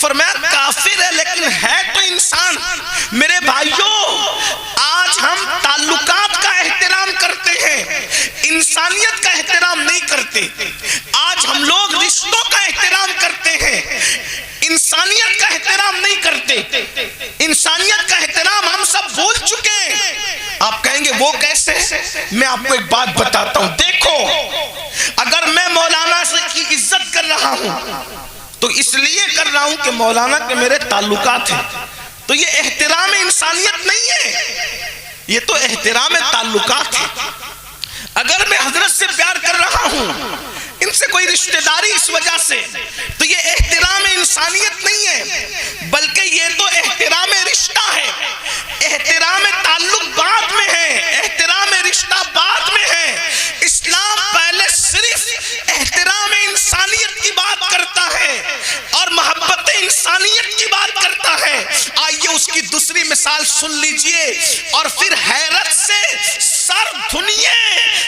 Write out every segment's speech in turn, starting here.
فرمایا کافر ہے لیکن ہے تو انسان۔ میرے بھائیوں، آج ہم تعلقات کا احترام کرتے ہیں، انسانیت کا احترام نہیں کرتے۔ آج ہم لوگ رشتوں کا احترام کرتے ہیں، انسانیت کا احترام نہیں کرتے۔ انسانیت کا احترام ہم سب بھول چکے ہیں۔ آپ کہیں گے وہ کیسے؟ میں آپ کو ایک بات بتاتا ہوں۔ دیکھو، اگر میں مولانا سے کی عزت کر رہا ہوں تو اس لیے کر رہا ہوں کہ مولانا کے میرے تعلقات ہیں، تو یہ احترام انسانیت نہیں ہے، یہ تو احترام تعلقات ہے۔ اگر میں حضرت سے پیار کر رہا ہوں، ان سے کوئی رشتہ داری اس وجہ سے، تو یہ احترام انسانیت نہیں ہے، بلکہ یہ تو احترام رشتہ ہے۔ احترام تعلق بعد میں ہے، احترام رشتہ بعد میں ہے۔ اسلام پہلے صرف احترام انسانیت کی بات کرتا ہے اور محبت انسانیت کی بات کرتا ہے۔ آئیے اس کی دوسری مثال سن لیجئے اور پھر حیرت سے سر دھنیے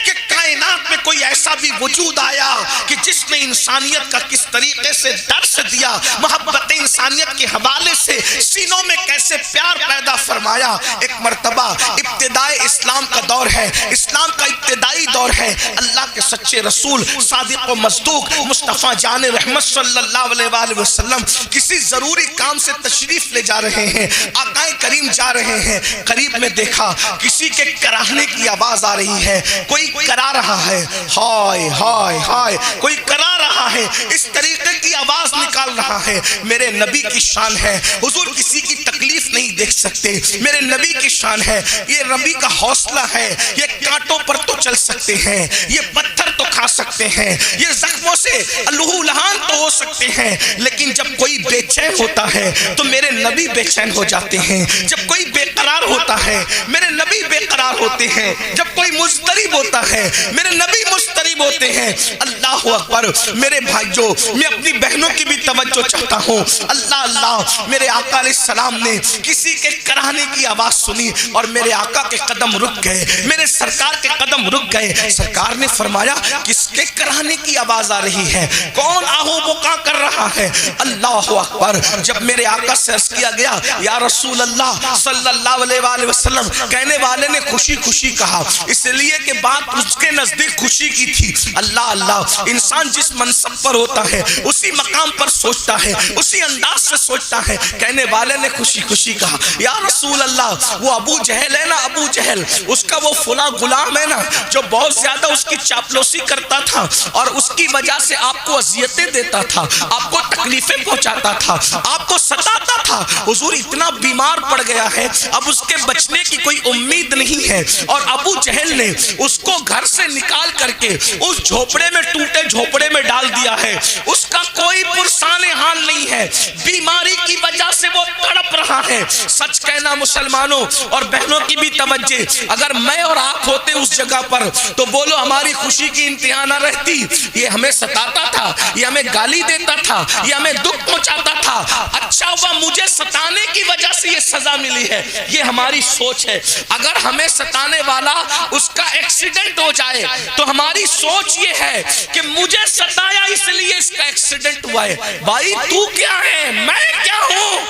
کہ کائنات میں کوئی ایسا بھی وجود آیا کہ جس نے انسانیت کا کس طریقے سے درس دیا، محبت انسانیت کے حوالے سے سینوں میں کیسے پیار پیدا فرمایا۔ ایک مرتبہ ابتدائی اسلام کا دور ہے، اسلام کا ابتدائی دور ہے، اللہ کے سچے رسول صادق و مصدوق مصطفیٰ جان رحمت صلی اللہ علیہ وآلہ وسلم کسی ضروری کام سے تشریف لے جا رہے ہیں، آقا کریم جا رہے ہیں۔ قریب میں دیکھا کسی کے کراہنے کی آواز آ رہی ہے، کوئی کرا رہا ہے، ہائے ہائے ہائے، کوئی کرا رہا ہے، اس طریقے کی آواز نکال رہا ہے۔ میرے نبی کی شان ہے، حضور کسی کی تکلیف نہیں دیکھ سکتے، میرے نبی کی شان ہے، یہ نبی کا حوصلہ ہے، یہ کانٹوں پر تو چل سکتے ہیں، یہ پتھر تو کھا سکتے ہیں، یہ زخموں سے لہو لہان تو ہو سکتے ہیں، لیکن جب کوئی بے چین ہوتا ہے تو میرے نبی بے چین ہو جاتے ہیں۔ جب کوئی بے قرار ہوتا ہے میرے نبی بے قرار ہوتے ہیں، جب کوئی مضطرب ہوتا ہے میرے نبی مضطرب ہوتے ہیں۔ اللہ اکبر۔ میرے بھائیوں، میں اپنی بہنوں کی بھی توجہ چاہتا ہوں۔ اللہ اللہ، میرے آقا علیہ السلام نے کسی کے کراہنے کی آواز سنی اور میرے آقا کے قدم رک گئے، میرے سرکار کے قدم رک گئے۔ سرکار نے فرمایا کس کے کراہنے کی آواز آ رہی ہے، کون آہو بکا کر رہا ہے؟ اللہ اکبر۔ جب میرے آقا سے عرض کیا گیا یا رسول اللہ صلی اللہ علیہ وآلہ وسلم، کہنے والے نے خوشی خوشی کہا، اس لیے کہ بات اس کے نزدیک خوشی کی تھی۔ اللہ اللہ، انسان جس منصب پر ہوتا ہے اسی مقام پر سوچتا ہے، اسی انداز سے سوچتا ہے۔ کہنے والے نے خوشی خوشی کہا یا رسول اللہ، وہ ابو جہل ہے نا، ابو جہل، اس کا وہ فلاں غلام ہے نا جو بہت زیادہ اس کی چاپلوسی کرتا تھا اور اس کی وجہ سے آپ کو اذیتیں دیتا تھا، آپ کو تکلیفیں پہنچاتا تھا، آپ کو ستاتا تھا۔ حضور اتنا بیمار پڑ گیا ہے، اب اس کے بچنے کی کوئی امید نہیں ہے، اور ابو جہل نے اس کو گھر سے نکال کر کے اس جھوپڑے میں، ٹوٹے جھوپڑے میں ڈال دیا ہے۔ اس کا کوئی پرسان حال نہیں ہے، بیماری کی وجہ سے وہ تڑپ رہا ہے۔ سچ کہنا مسلمانوں اور بہنوں کی بھی توجہ، اگر میں اور آپ ہوتے اس جگہ پر تو بولو ہماری خوشی کی انتہا نہ رہتی۔ یہ ہمیں ستاتا تھا، یہ ہمیں گالی دیتا تھا، یہ ہمیں دکھ پہنچاتا تھا، اچھا ہوا مجھے ستانے کی وجہ سے یہ سزا ملی ہے۔ یہ ہماری سوچ ہے۔ اگر ہمیں ستانے والا اس کا ایکسیڈنٹ ہو جائے تو ہماری سوچ یہ ہے کہ مجھے ستایا اس لیے اس کا ایکسیڈنٹ ہوا ہے۔ بھائی تو کیا ہے، میں کیا ہوں؟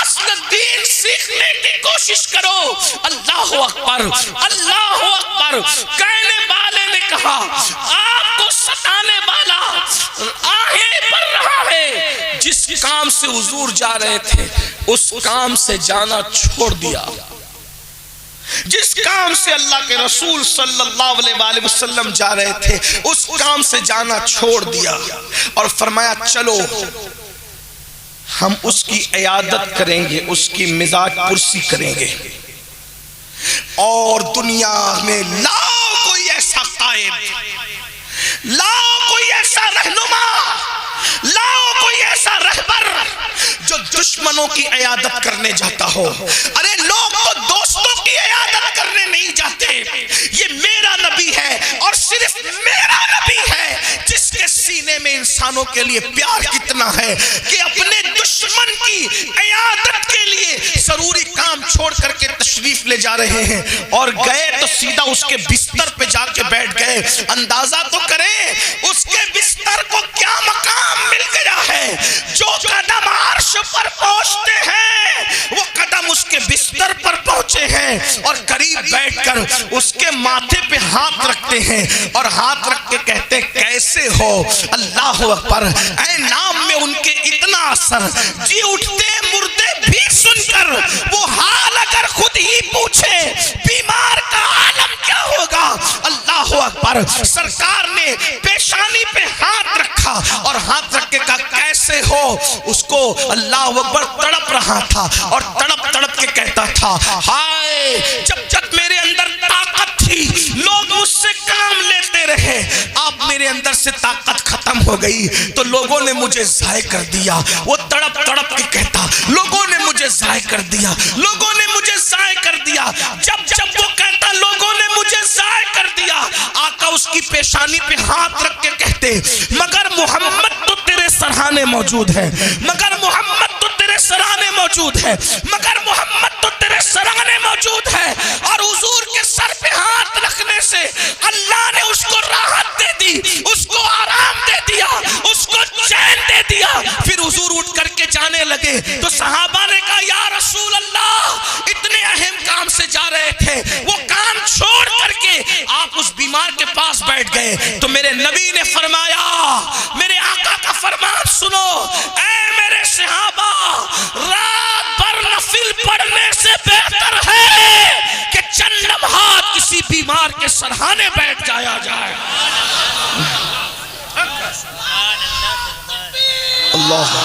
اصل دین سیکھنے کی کوشش کرو۔ اللہ اکبر، اللہ اکبر۔ کہنے والے نے کہا آپ کو ستانے والا آہیں بھر رہا ہے، جس کام سے حضور جا رہے تھے اس کام سے جانا چھوڑ دیا، جس کام سے اللہ کے رسول صلی اللہ علیہ وآلہ وسلم جا رہے تھے اس کام سے جانا چھوڑ دیا، اور فرمایا چلو ہم اس کی عیادت کریں گے، اس کی مزاج پرسی کریں گے، اور دنیا میں لاؤ کوئی ایسا قائد، لاؤ کوئی ایسا رہنما، لاؤ کوئی ایسا رہبر جو دشمنوں کی عیادت کرنے جاتا ہو۔ ارے لوگ تو دوستوں کی عیادت کرنے نہیں جاتے، یہ میرا نبی ہے اور صرف میرا نبی ہے جس کے سینے میں انسانوں کے لیے پیار کتنا ہے کہ اپنے دشمن کی عیادت کے لیے ضروری کام چھوڑ کر کے تشریف لے جا رہے ہیں، اور گئے تو سیدھا اس کے بستر پہ جا کے بیٹھ گئے۔ اندازہ تو کریں اس کے بستر کو کیا مقام مل گیا ہے ہیں اور قریب بیٹھ کر اس کے ماتھے پہ ہاتھ رکھتے ہیں اور ہاتھ رکھ کے کہتے ہیں کیسے ہو؟ اللہ اکبر، اے نام میں ان کے اتنا اثر، جی اٹھتے مردے بھی سن کر وہ حال اگر خود ہی پوچھے بیمار کا عالم کیا ہوگا۔ اللہ اکبر، سرکار نے پیشانی پہ ہاتھ رکھا اور ہاتھ رکھ کے کہا کیسے ہو؟ اس کو اللہ اکبر تڑپ رہا تھا اور تڑپ تڑپ کے کہتا تھا ہائے، جب تک میرے اندر طاقت تھی لوگ مجھ سے کام لیتے رہے، اب میرے اندر سے طاقت ختم ہو گئی تو لوگوں نے مجھے ضائع کر دیا۔ وہ تڑپ تڑپ کے کہتا لوگوں نے مجھے ضائع کر دیا، لوگوں نے مجھے ضائع کر دیا۔ جب جب وہ کہتا لوگوں نے مجھے ضائع کر دیا، آقا اس کی پیشانی پہ ہاتھ رکھ کے کہتے مگر محمد تو تیرے سرہانے موجود ہے، مگر محمد تو تیرے سرہانے موجود ہے، مگر محمد تو تیرے سرہانے موجود ہے۔ اور حضور کے سر پہ ہاتھ رکھنے سے اللہ نے اس کو راحت دے دی، اس کو آرام دے دیا، اس کو چین دے دیا۔ پھر حضور اٹھ کر کے جانے لگے تو صحابہ نے کہا یا رسول اللہ، اتنے اہم کام سے جا رہے تھے، وہ کام چھوڑ کر کے آپ اس بیمار کے پاس بیٹھ گئے۔ تو میرے نبی نے فرمایا، میرے آقا کا فرمان سنو، اے میرے صحابہ، رات بھر نفل پڑھنے سے بہتر ہے کہ چند لمحات کسی بیمار کے سرہانے بیٹھ جایا جائے۔ اللہ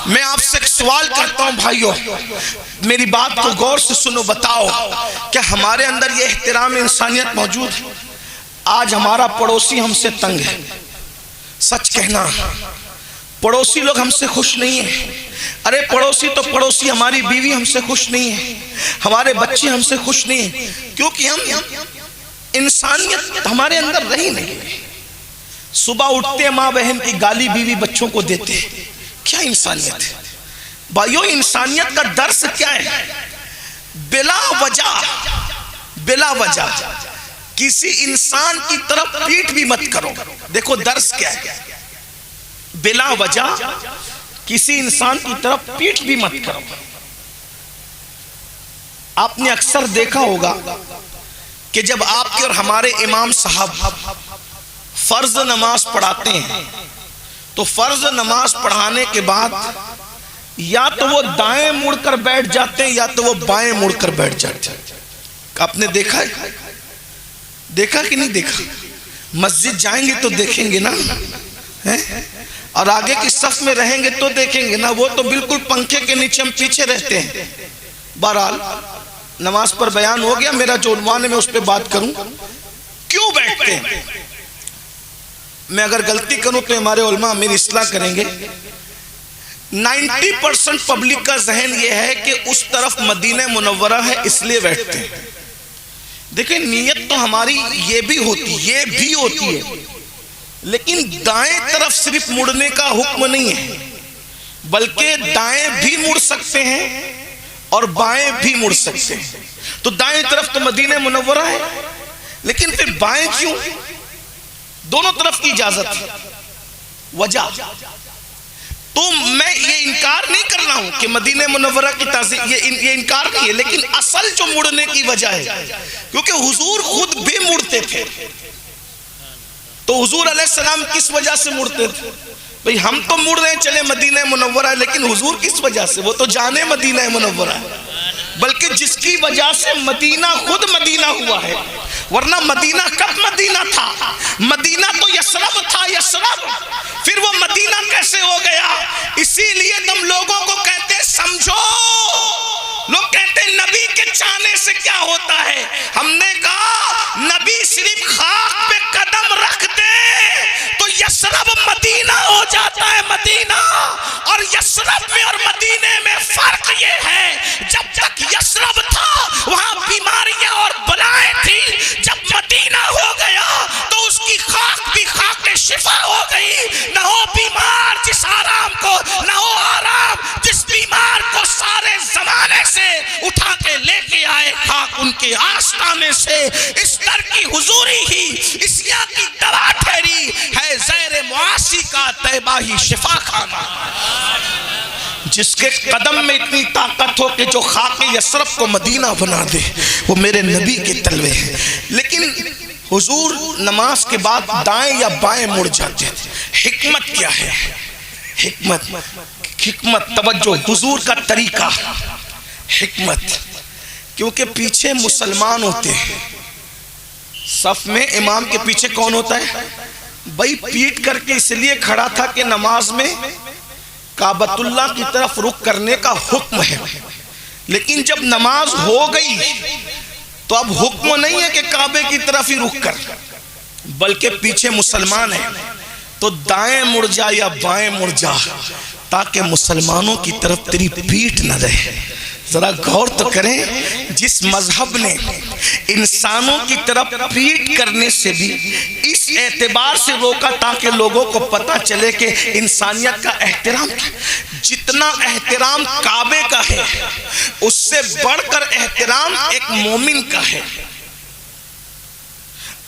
میں آپ سے ایک سوال کرتا ہوں بھائیو، میری بات کو غور سے سنو، بتاؤ کہ ہمارے اندر یہ احترام انسانیت موجود ہے؟ آج ہمارا پڑوسی ہم سے تنگ ہے، سچ کہنا، پڑوسی لوگ ہم سے خوش نہیں ہیں۔ ارے پڑوسی تو پڑوسی، ہماری بیوی ہم سے خوش نہیں ہے، ہمارے بچے ہم سے خوش نہیں ہیں، کیونکہ ہم انسانیت ہمارے اندر رہی نہیں۔ صبح اٹھتے ماں بہن کی گالی بیوی بچوں کو دیتے، کیا انسانیت ہے؟ بھائیو انسانیت کا درس کیا ہے؟ بلا وجہ کسی انسان کی طرف پیٹ بھی مت کرو۔ دیکھو درس کیا ہے، بلا وجہ کسی انسان کی طرف پیٹ بھی مت کرو۔ آپ نے اکثر دیکھا ہوگا کہ جب آپ کے اور ہمارے امام صاحب فرض نماز پڑھاتے ہیں تو فرض نماز پڑھانے کے بعد یا تو وہ دائیں مڑ کر بیٹھ جاتے ہیں یا تو وہ بائیں مڑ کر بیٹھ جاتے ہیں۔ آپ نے دیکھا ہے؟ دیکھا کہ نہیں دیکھا؟ مسجد جائیں گے تو دیکھیں گے نا، اور آگے کی صف میں رہیں گے تو دیکھیں گے نا، وہ تو بالکل پنکھے کے نیچے ہم پیچھے رہتے ہیں۔ بہرحال نماز پر بیان ہو گیا، میرا جو عنوان ہے میں اس پہ بات کروں، کیوں بیٹھتے ہیں؟ میں اگر غلطی کروں تو ہمارے علماء میری اصلاح کریں گے۔ 90% پبلک کا ذہن یہ ہے کہ اس طرف مدینہ منورہ ہے اس لیے بیٹھتے ہیں۔ دیکھیں نیت تو ہماری یہ بھی ہوتی ہے، لیکن دائیں طرف صرف مڑنے کا حکم نہیں ہے، بلکہ دائیں بھی مڑ سکتے ہیں اور بائیں بھی مڑ سکتے ہیں۔ تو دائیں طرف تو مدینہ منورہ ہے، لیکن پھر بائیں کیوں؟ دونوں طرف کی اجازت ہے۔ وجہ تو میں یہ انکار نہیں کر رہا ہوں کہ مدینہ منورہ کی تعظیم، یہ انکار نہیں ہے، لیکن اصل جو مڑنے کی وجہ ہے کیونکہ حضور خود بھی مڑتے تھے۔ تو حضور علیہ السلام کس وجہ سے مڑتے تھے؟ بھئی ہم تو مڑ رہے ہیں چلے مدینہ منورہ، لیکن حضور کس وجہ سے؟ وہ تو جانے مدینہ منورہ ہے، بلکہ جس کی وجہ سے مدینہ خود مدینہ ہوا ہے۔ ورنہ مدینہ کب مدینہ تھا؟ مدینہ تو یثرب تھا، یثرب، پھر وہ مدینہ کیسے ہو گیا؟ اسی لیے تم لوگوں کو کہتے سمجھو، لوگ کہتے نبی کے چاہنے سے کیا ہوتا ہے؟ ہم نے کہا نبی صرف خاک پہ قدم رکھ دے تو یثرب مدینہ ہو جاتا ہے، مدینہ۔ اور یثرب میں اور مدینے میں فرق یہ ہے، جب تک یثرب تھا وہاں بیماریاں اور بلائیں تھی، جب مدینہ ہو گیا تو اس کی خاک بھی خاک شفا ہو گئی۔ نہ ہو بیمار جس آرام کو، نہ ہو آرام جس بیمار کو سارے زمانے سے اٹھا کے لے کے آئے، خاک ان کے آستانے سے اس در کی حضوری ہی اسیا کی دوا ٹھہری ہے، زیر معاصی کا طیبہ ہی شفا خانہ۔ جس کے قدم میں اتنی طاقت ہو کہ جو خاک یثرب کو مدینہ بنا دے، وہ میرے نبی کے تلوے ہیں۔ لیکن حضور نماز کے بعد دائیں یا بائیں مڑ جاتے تھے۔ حکمت کیا ہے؟ حکمت توجہ، حضور کا طریقہ، حکمت، کیونکہ پیچھے مسلمان ہوتے ہیں۔ صف میں امام کے پیچھے کون ہوتا ہے؟ بھائی پیٹ کر کے اس لیے کھڑا تھا کہ نماز میں کعبۃ اللہ کی طرف رخ کرنے کا حکم ہے، لیکن جب نماز ہو گئی تو اب حکم نہیں ہے کہ کعبے کی طرف ہی رخ کر، بلکہ پیچھے مسلمان ہیں تو دائیں مڑ جا یا بائیں مڑ جا، تاکہ مسلمانوں کی طرف تیری پیٹ نہ رہے۔ ذرا غور تو کریں، جس مذہب نے انسانوں کی طرف پیٹ کرنے سے بھی اس اعتبار سے روکا تاکہ لوگوں کو پتہ چلے کہ انسانیت کا احترام، جتنا احترام کعبے کا ہے اس سے بڑھ کر احترام ایک مومن کا ہے۔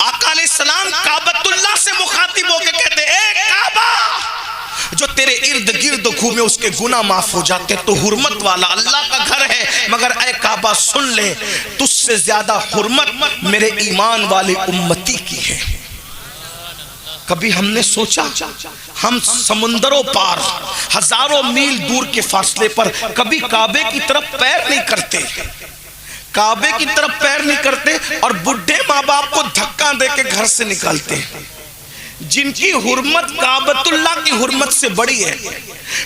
آقا علیہ السلام کعبۃ اللہ سے مخاطب ہو کے کہتے اے کعبہ، جو تیرے ارد گرد گھومے اس کے گناہ معاف ہو جاتے، تو حرمت والا اللہ کا گھر ہے، مگر اے کعبہ سن لے، تجھ سے زیادہ حرمت میرے ایمان والے امتی کی ہے۔ کبھی ہم نے سوچا ہم سمندروں پار ہزاروں میل دور کے فاصلے پر کبھی کعبے کی طرف پیر نہیں کرتے، کعبے کی طرف پیر نہیں کرتے، اور بڈھے ماں باپ کو دھکا دے کے گھر سے نکالتے، جن کی حرمت کعبۃ اللہ کی حرمت سے بڑی ہے،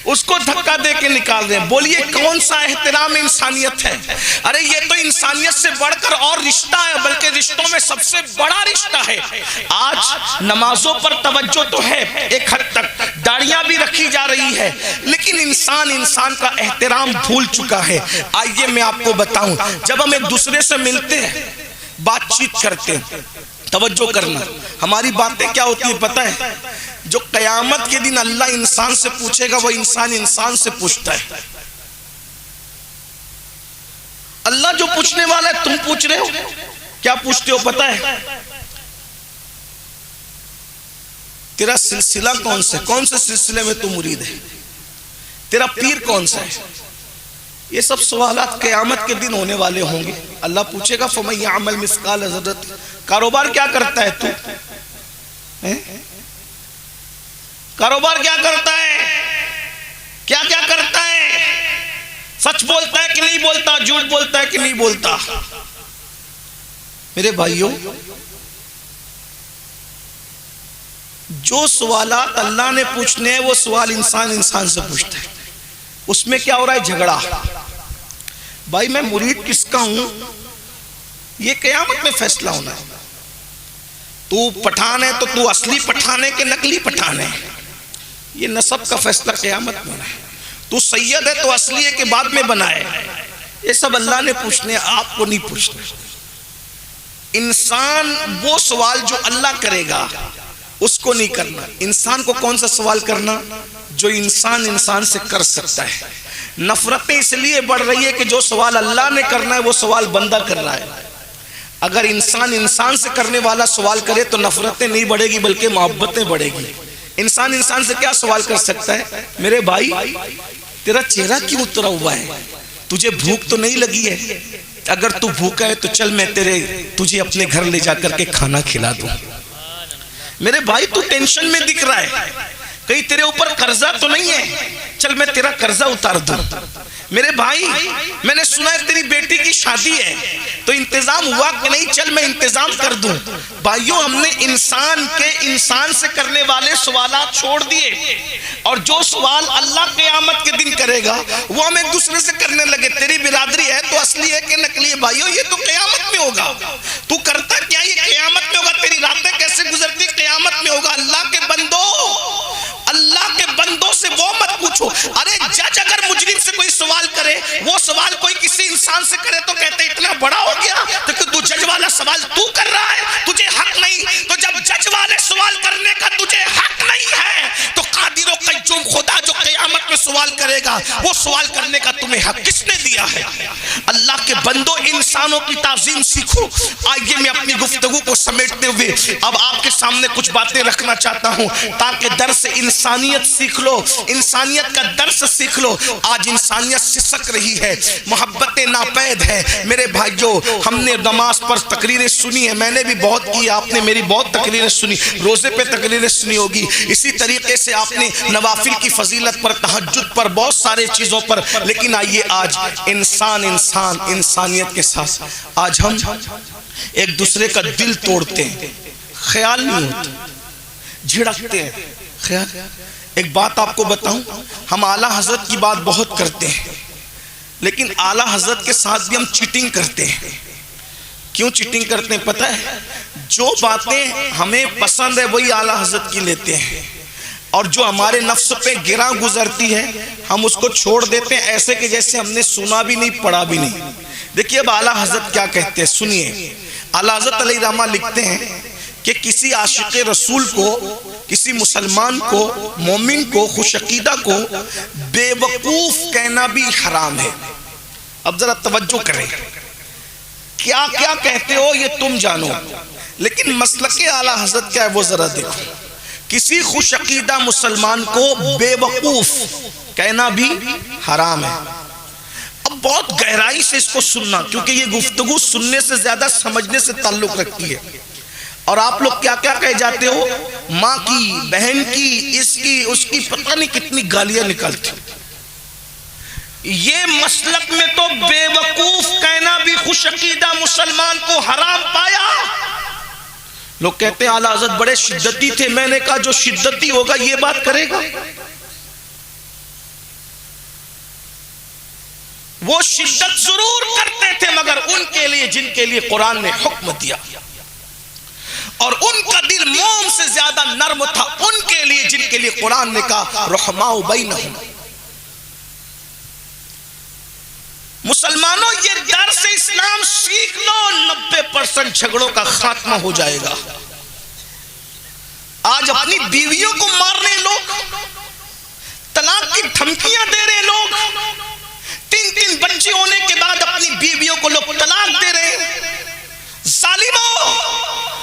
اس کو دھکا دے کے نکال رہے ہیں۔ بولیے کون سا احترام انسانیت ہے؟ ارے یہ تو انسانیت سے بڑھ کر اور رشتہ ہے، بلکہ رشتوں میں سب سے بڑا رشتہ ہے۔ آج نمازوں پر توجہ تو ہے ایک حد تک، داڑیاں بھی رکھی جا رہی ہے، لیکن انسان کا احترام بھول چکا ہے۔ آئیے میں آپ کو بتاؤں، جب ہم ایک دوسرے سے ملتے ہیں، بات چیت کرتے ہیں، توجہ کرنا، ہماری باتیں کیا ہوتی ہیں پتہ ہے؟ جو قیامت کے دن اللہ انسان سے پوچھے گا وہ انسان سے پوچھتا ہے۔ اللہ جو پوچھنے والا ہے تم پوچھ رہے ہو، کیا پوچھتے ہو پتہ ہے؟ تیرا سلسلہ کون سا ہے؟ کون سے سلسلے میں تو مرید ہے؟ تیرا پیر کون سا ہے؟ یہ سب سوالات قیامت کے دن ہونے والے ہوں گے۔ اللہ پوچھے گا فَمَن يَعْمَلْ مِثْقَالَ ذَرَّةٍ، کاروبار کیا کرتا ہے تو؟ کاروبار کیا کرتا ہے؟ کیا کیا کرتا ہے؟ سچ بولتا ہے کہ نہیں بولتا؟ جھوٹ بولتا ہے کہ نہیں بولتا؟ میرے بھائیوں، جو سوالات اللہ نے پوچھنے ہیں وہ سوال انسان سے پوچھتا ہے۔ اس میں کیا ہو رہا ہے؟ جھگڑا۔ بھائی میں مرید کس کا ہوں یہ قیامت میں فیصلہ ہونا ہے۔ تو پٹھان ہے تو تو اصلی پٹھان ہے کہ نقلی پٹھان ہے، یہ نسب کا فیصلہ قیامت میں ہونا ہے۔ تو سید ہے تو اصلی ہے کہ بعد میں بنا ہے، یہ سب اللہ نے پوچھنے، آپ کو نہیں پوچھنا۔ انسان وہ سوال جو اللہ کرے گا اس کو نہیں کرنا۔ انسان کو کون سا سوال کرنا؟ جو انسان سے کر سکتا ہے۔ نفرتیں اس لیے بڑھ رہی ہے کہ جو سوال اللہ نے کرنا ہے وہ سوال بندہ کر رہا ہے۔ اگر انسان سے کرنے والا سوال کرے تو نفرتیں نہیں بڑھے گی بلکہ محبتیں بڑھے گی۔ انسان سے کیا سوال کر سکتا ہے؟ میرے بھائی تیرا چہرہ کیوں اترا ہوا ہے؟ تجھے بھوک تو نہیں لگی ہے؟ اگر تو بھوکا ہے تو چل میں تجھے اپنے گھر لے جا کر کے کھانا کھلا دوں۔ میرے بھائی تو ٹینشن میں دکھ رہا ہے، کہیں تیرے اوپر قرضہ تو نہیں ہے؟ چل میں تیرا قرضہ اتار دوں۔ میرے بھائی میں نے سنا ہے تیری بیٹی کی شادی ہے تو انتظام ہوا کہ نہیں؟ چل میں انتظام کر دوں۔ بھائیوں ہم نے انسان سے کرنے والے سوالات چھوڑ دیے، اور جو سوال اللہ قیامت کے دن کرے گا وہ ہم ایک دوسرے سے کرنے لگے۔ تیری برادری ہے تو اصلی ہے کہ نقلی ہے؟ بھائیوں یہ تو قیامت میں ہوگا۔ تو کرتا کیا؟ یہ قیامت میں ہوگا۔ تیری راتیں کیسے گزرتی؟ قیامت میں ہوگا۔ اللہ کے بندوں سے وہ مت پوچھو۔ ارے جج اگر مجرم سے کوئی سوال کرے، وہ سوال کوئی کسی انسان سے کرے تو کہتے اتنا بڑا ہو گیا تو تو جج والا سوال تو کر رہا ہے، تجھے حق نہیں۔ تو جب جج والے سوال کرنے کا تجھے حق نہیں ہے تو قادر و قیوم خدا جو قیامت میں سوال کرے گا وہ سوال کرنے کا تمہیں تمہیں حق کس نے دیا ہے؟ اللہ کے بندو انسانوں کی تعظیم سیکھو۔ آئیے میں اپنی گفتگو کو سمیٹتے ہوئے اب آپ کے سامنے کچھ باتیں رکھنا چاہتا ہوں تاکہ درس انسانیت سیکھ لو، انسانیت کا درس سیکھ لو۔ آج انسانیت سسک رہی ہے، محبت ناپید ہے۔ میرے بھائیوں، ہم نے نماز پر تقریریں سنی ہیں، میں نے بھی بہت کی، آپ نے میری بہت تقریریں سنی، روزے پہ تقریریں سنی ہوگی، اسی طریقے سے آپ نے نوافل کی فضیلت پر، تہجد پر، بہت سارے چیزوں پر۔ لیکن آئیے آج انسانیت کے ساتھ آج ہم ایک دوسرے کا دل توڑتے ہیں، خیال نہیں ہوتا، جھڑکتے ہیں خیال۔ ایک بات آپ کو بتاؤں، ہم اعلیٰ حضرت کی بات بہت کرتے ہیں، لیکن اعلیٰ حضرت کے ساتھ بھی ہم چیٹنگ کرتے ہیں۔ کیوں چیٹنگ کرتے ہیں پتہ ہے؟ جو باتیں ہمیں پسند ہے وہی اعلیٰ حضرت کی لیتے ہیں، اور جو ہمارے نفس پہ گراں گزرتی ہے ہم اس کو چھوڑ دیتے ہیں، ایسے کہ جیسے ہم نے سنا بھی نہیں، پڑھا بھی نہیں۔ دیکھیے اب اعلیٰ حضرت کیا کہتے ہیں، سنیے۔ اعلیٰ حضرت علیہ رحمہ لکھتے ہیں کہ کسی عاشق رسول کو، کسی مسلمان کو، مومن کو، خوش عقیدہ کو بے وقوف کہنا بھی حرام ہے۔ اب ذرا توجہ کریں، کیا کیا کہتے ہو یہ تم جانو، لیکن مسلک اعلیٰ حضرت کیا ہے وہ ذرا دیکھو۔ کسی خوش عقیدہ مسلمان کو بے وقوف کہنا بھی حرام ہے۔ اب بہت گہرائی سے اس کو سننا، کیونکہ یہ گفتگو سننے سے زیادہ سمجھنے سے تعلق رکھتی ہے۔ اور آپ لوگ کیا کیا کہہ جاتے ہو، ماں کی، بہن کی، اس کی، اس کی، پتہ نہیں کتنی گالیاں نکالتے۔ یہ مسلک میں تو بے وقوف کہنا بھی خوش عقیدہ مسلمان کو حرام پایا۔ لوگ کہتے ہیں اعلیٰ حضرت بڑے شدتی تھے، میں نے کہا جو شدتی ہوگا یہ بات کرے گا؟ وہ شدت ضرور کرتے تھے مگر ان کے لیے جن کے لیے قرآن نے حکم دیا، اور ان کا دل موم سے زیادہ نرم تھا ان کے لیے جن کے لیے قرآن نے کہا رحماء بینہم۔ مسلمانوں یہ درس اسلام سیکھ لو، 90% جھگڑوں کا خاتمہ ہو جائے گا۔ آج اپنی بیویوں کو مارنے لوگ، طلاق کی دھمکیاں دے رہے لوگ، 3 بچے ہونے کے بعد اپنی بیویوں کو لوگ طلاق دے رہے ہیں۔ ظالموں،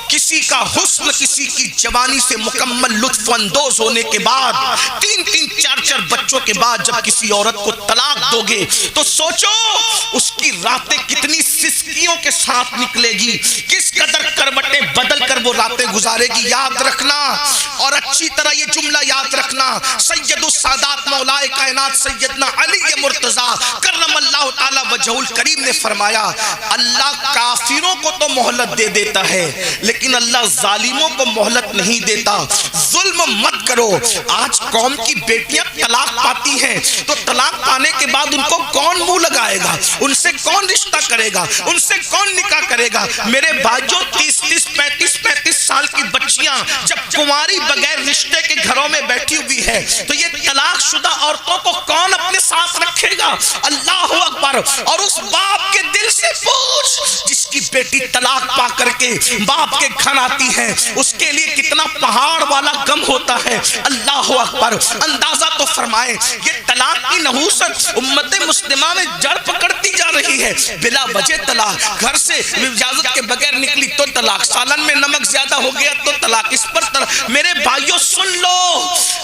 کسی کا حسن، کسی کی جوانی سے مکمل لطف اندوز ہونے کے بعد، 3-4 بچوں کے بعد جب کسی عورت کو طلاق دو گے تو سوچو اس کی راتیں کتنی سسکیوں کے ساتھ نکلے گی، کس قدر کروٹیں بدل کر وہ راتیں گزارے گی۔ یاد رکھنا، اور اچھی طرح یہ جملہ یاد رکھنا، سید السادات مولا کائنات سیدنا علی مرتضیٰ کرم اللہ تعالی وجہہ الکریم نے فرمایا، اللہ کافروں کو تو مہلت دے دیتا ہے لیکن اللہ ظالموں کو مہلت نہیں دیتا۔ ظلم مت کرو۔ آج قوم کی بیٹیاں طلاق پاتی ہیں تو طلاق پانے کے بعد ان کو کون منہ لگائے گا، ان سے کون رشتہ کرے گا، ان سے کون نکاح کرے گا؟ میرے بھائیوں، 30-35 سال کی بچیاں جب کنواری بغیر رشتے کے گھروں میں بیٹھی ہوئی ہے تو یہ طلاق شدہ عورتوں کو کون اپنے ساتھ رکھے گا؟ اللہ اکبر۔ اور اس باپ کے دل سے پوچھ جس کی بیٹی طلاق پا کر کے باپ کے گھر آتی ہے، اس کے لیے کتنا پہاڑ والا غم ہوتا ہے۔ اللہ اکبر۔ اندازہ تو فرمائے یہ طلاق کی نحوست امت مسلمہ میں جڑ پکڑتی جا رہی ہے۔ بلا وجہ طلاق، گھر سے اجازت کے بغیر نکلی تو طلاق، سالن میں نمک زیادہ ہو گیا تو طلاق، اس پر طلاق۔ میرے بھائیوں سن لو،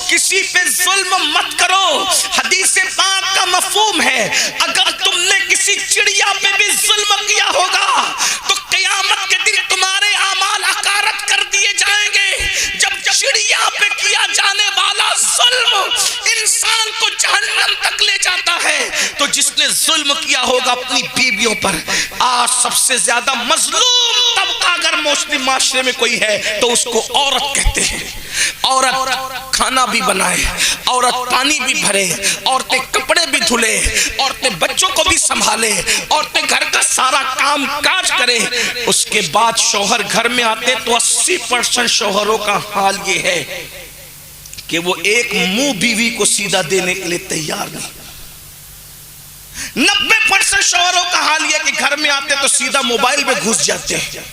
کسی پہ ظلم مت کرو۔ حدیث پاک کا مفہوم ہے اگر تم نے کسی چڑیا پہ بھی ظلم کیا ہوگا تو قیامت کے دن تمہارے اعمال حقارت کر دیے جائیں گے۔ جب چڑیا پہ کیا جانے والا ظلم انسان کو جہنم تک لے جاتا ہے تو جس نے ظلم کیا ہوگا اپنی بیویوں پر، آج سب سے زیادہ مظلوم طبقہ اگر مسلم معاشرے میں کوئی ہے تو اس کو عورت کہتے ہیں۔ عورت کھانا بھی بنائے، عورت پانی بھی بھرے، عورتیں کپڑے بھی دھلے، عورتیں بچوں کو بھی سنبھالے، عورتیں گھر کا سارا کام کاج کرے۔ اس کے بعد شوہر گھر میں آتے تو 80% شوہروں کا حال یہ ہے کہ وہ ایک منہ بیوی کو سیدھا دینے کے لیے تیار نہیں۔ 90% شوہروں کا حال یہ کہ گھر میں آتے تو سیدھا موبائل میں گھس جاتے ہیں،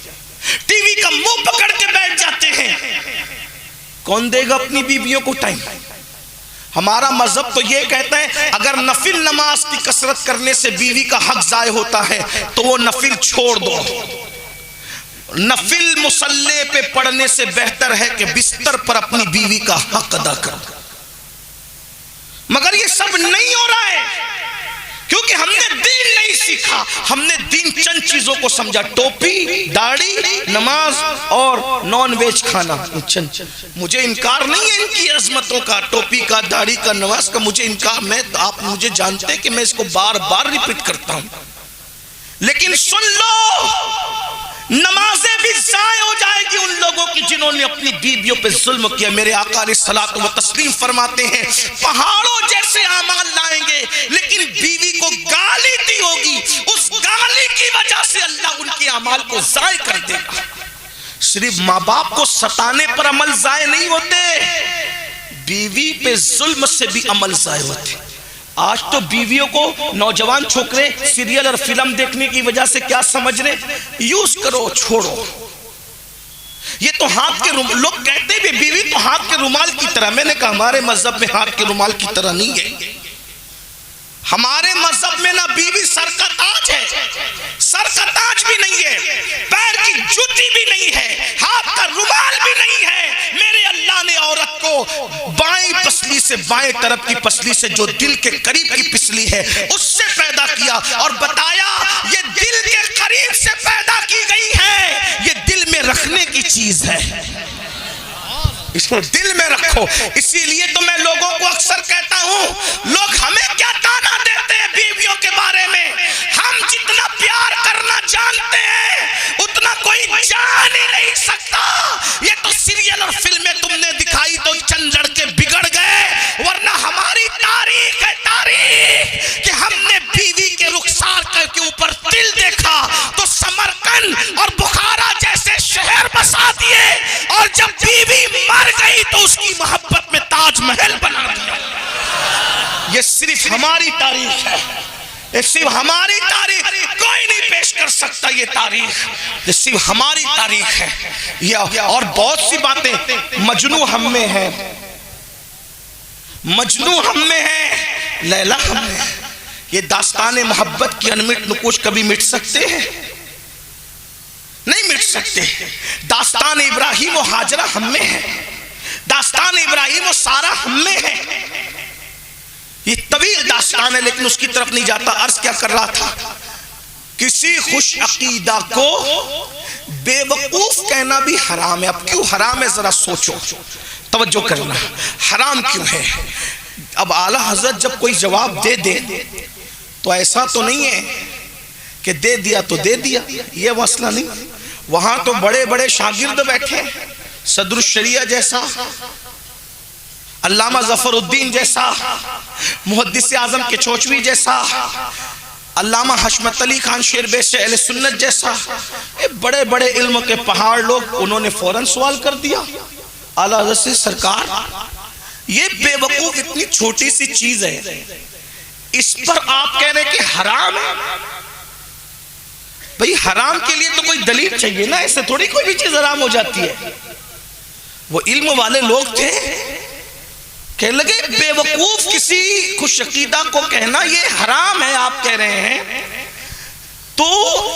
ٹی وی کا منہ پکڑ کے بیٹھ جاتے ہیں۔ کون دے گا اپنی بیویوں کو ٹائم؟ ہمارا مذہب تو یہ کہتا ہے اگر نفل نماز کی کثرت کرنے سے بیوی کا حق ضائع ہوتا ہے تو وہ نفل چھوڑ دو. نفل مصلی پہ پڑھنے سے بہتر ہے کہ بستر پر اپنی بیوی کا حق ادا کر. مگر یہ سب نہیں ہو رہا ہے کیونکہ ہم نے دین نہیں سیکھا. ہم نے دین چند چیزوں کو سمجھا: ٹوپی، داڑھی، نماز اور نان ویج کھانا. مجھے انکار نہیں ہے ان کی عظمتوں کا، ٹوپی کا، داڑھی کا، نماز کا مجھے انکار. آپ مجھے جانتے کہ میں اس کو بار بار ریپیٹ کرتا ہوں. لیکن سن لو، نمازیں بھی ضائع ہو جائے گی ان لوگوں کی جنہوں نے اپنی بیویوں پہ ظلم کیا. میرے آقا علیہ الصلوۃ والتسلیم فرماتے ہیں پہاڑوں جیسے اعمال لائیں گے لیکن بیوی کو گالی دی ہوگی، اس گالی کی وجہ سے اللہ ان کے اعمال کو ضائع کر دے گا. صرف ماں باپ کو ستانے پر عمل ضائع نہیں ہوتے، بیوی پہ ظلم سے بھی عمل ضائع ہوتے. آج تو بیویوں کو نوجوان چھوکرے سیریل اور فلم دیکھنے کی وجہ سے کیا سمجھ رہے؟ یوز کرو، چھوڑو. یہ تو ہاتھ کے لوگ کہتے ہیں بیوی تو ہاتھ کے رومال کی طرح. میں نے کہا ہمارے مذہب میں ہاتھ کے رومال کی طرح نہیں ہے. ہمارے مذہب میں نہ بیوی سر کا تاج ہے، سر کا تاج بھی نہیں ہے، پیر کی جوتی بھی نہیں ہے، ہاتھ کا رومال بھی نہیں ہے. میرے اللہ نے عورت کو بائیں پسلی سے، بائیں طرف کی پسلی سے جو دل کے قریب کی پسلی ہے اس سے پیدا کیا اور بتایا یہ دل کے قریب سے پیدا کی گئی ہے، یہ دل میں رکھنے کی چیز ہے، اس کو دل میں رکھو. اسی لیے تو میں لوگوں کو اکثر کہتا ہوں لوگ ہمیں کیا تانا دیتے ہیں بیویوں کے بارے میں. ہم جتنا پیار کرنا جانتے ہیں اتنا کوئی جان ہی نہیں سکتا. یہ تو سیریل اور فلمیں تم نے دکھائی تو چند لڑکے بگڑ گئے، ورنہ ہماری تاریخ ہے تاریخ کہ ہم نے بیوی کے رخسار کے اوپر تل دیکھا تو سمرقند اور بخارا جیسے شہر بسا دیے، اور جب بیوی مر گئی تو اس کی محبت میں تاج محل بنا دیا. یہ صرف ہماری تاریخ ہے، یہ صرف ہماری تاریخ، کوئی نہیں پیش کر سکتا. یہ تاریخ یہ صرف ہماری تاریخ ہے. اور بہت سی باتیں مجنو ہم میں ہے، مجنو ہم میں ہے، لیلا ہم میں ہے. یہ داستان محبت کی انمٹ نقوش کبھی مٹ سکتے ہیں؟ نہیں مٹ سکتے. داستان ابراہیم و ہاجرہ ہم میں ہے، داستان ابراہیم و سارہ ہم میں ہے. یہ طویل داستان ہے لیکن اس کی طرف نہیں جاتا. عرض کیا کر رہا تھا، کسی خوش عقیدہ کو بے وقوف کہنا بھی حرام ہے. اب کیوں حرام ہے ذرا سوچو، توجہ کرنا. حرام کیوں ہے؟ اب اعلیٰ حضرت جب کوئی جواب دے دے تو ایسا تو نہیں ہے کہ دے دیا تو دے دیا، یہ مسئلہ نہیں. وہاں تو بڑے بڑے شاگرد بیٹھے، صدر الشریعہ جیسا، علامہ ظفر الدین جیسا، محدث اعظم کے چوچوی جیسا، علامہ حشمت علی خان شیربیش اہل سنت جیسا، بڑے بڑے علم کے پہاڑ لوگ. انہوں نے فوراً سوال کر دیا اعلیٰ حضرت سے، سرکار یہ بے وقوف اتنی چھوٹی سی چیز ہے، اس پر آپ کہہ رہے کہ حرام ہے. بھئی حرام کے لیے تو کوئی دلیل چاہیے نا، ایسے تھوڑی کوئی بھی چیز حرام ہو جاتی ہے. وہ علم والے لوگ تھے، کہنے لگے بے وقوف کسی خوش عقیدہ کو کہنا یہ حرام ہے آپ کہہ رہے ہیں، تو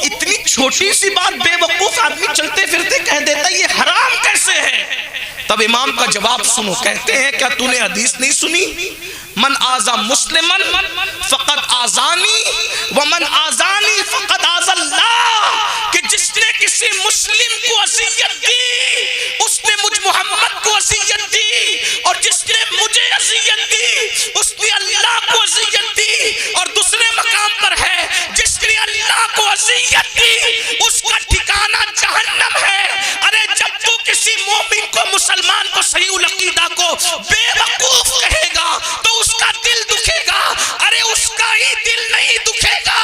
اتنی چھوٹی سی بات بے وقوف آدمی چلتے پھرتے کہہ دیتا یہ حرام کیسے ہے؟ تب امام کا جواب سنو. کہتے ہیں کیا تو نے حدیث نہیں سنی؟ من آذا مسلمن فقد آذانی ومن آذانی فقد آذا اللہ، کہ جس نے کسی مسلم کو اذیت دی اس نے مجھ محمد کو اذیت دی، اور جس نے مجھے اذیت دی اس نے اللہ کو اذیت دی. اور دوسرے مقام پر ہے جس نے اللہ کو اذیت دی اس کا ٹھکانہ جہنم ہے. ارے جب تو کسی مومن کو، مسلمان کو، صحیح العقیدہ کو بے وقوف کہے گا تو اس کا دل دکھے گا. ارے اس کا ہی دل نہیں دکھے گا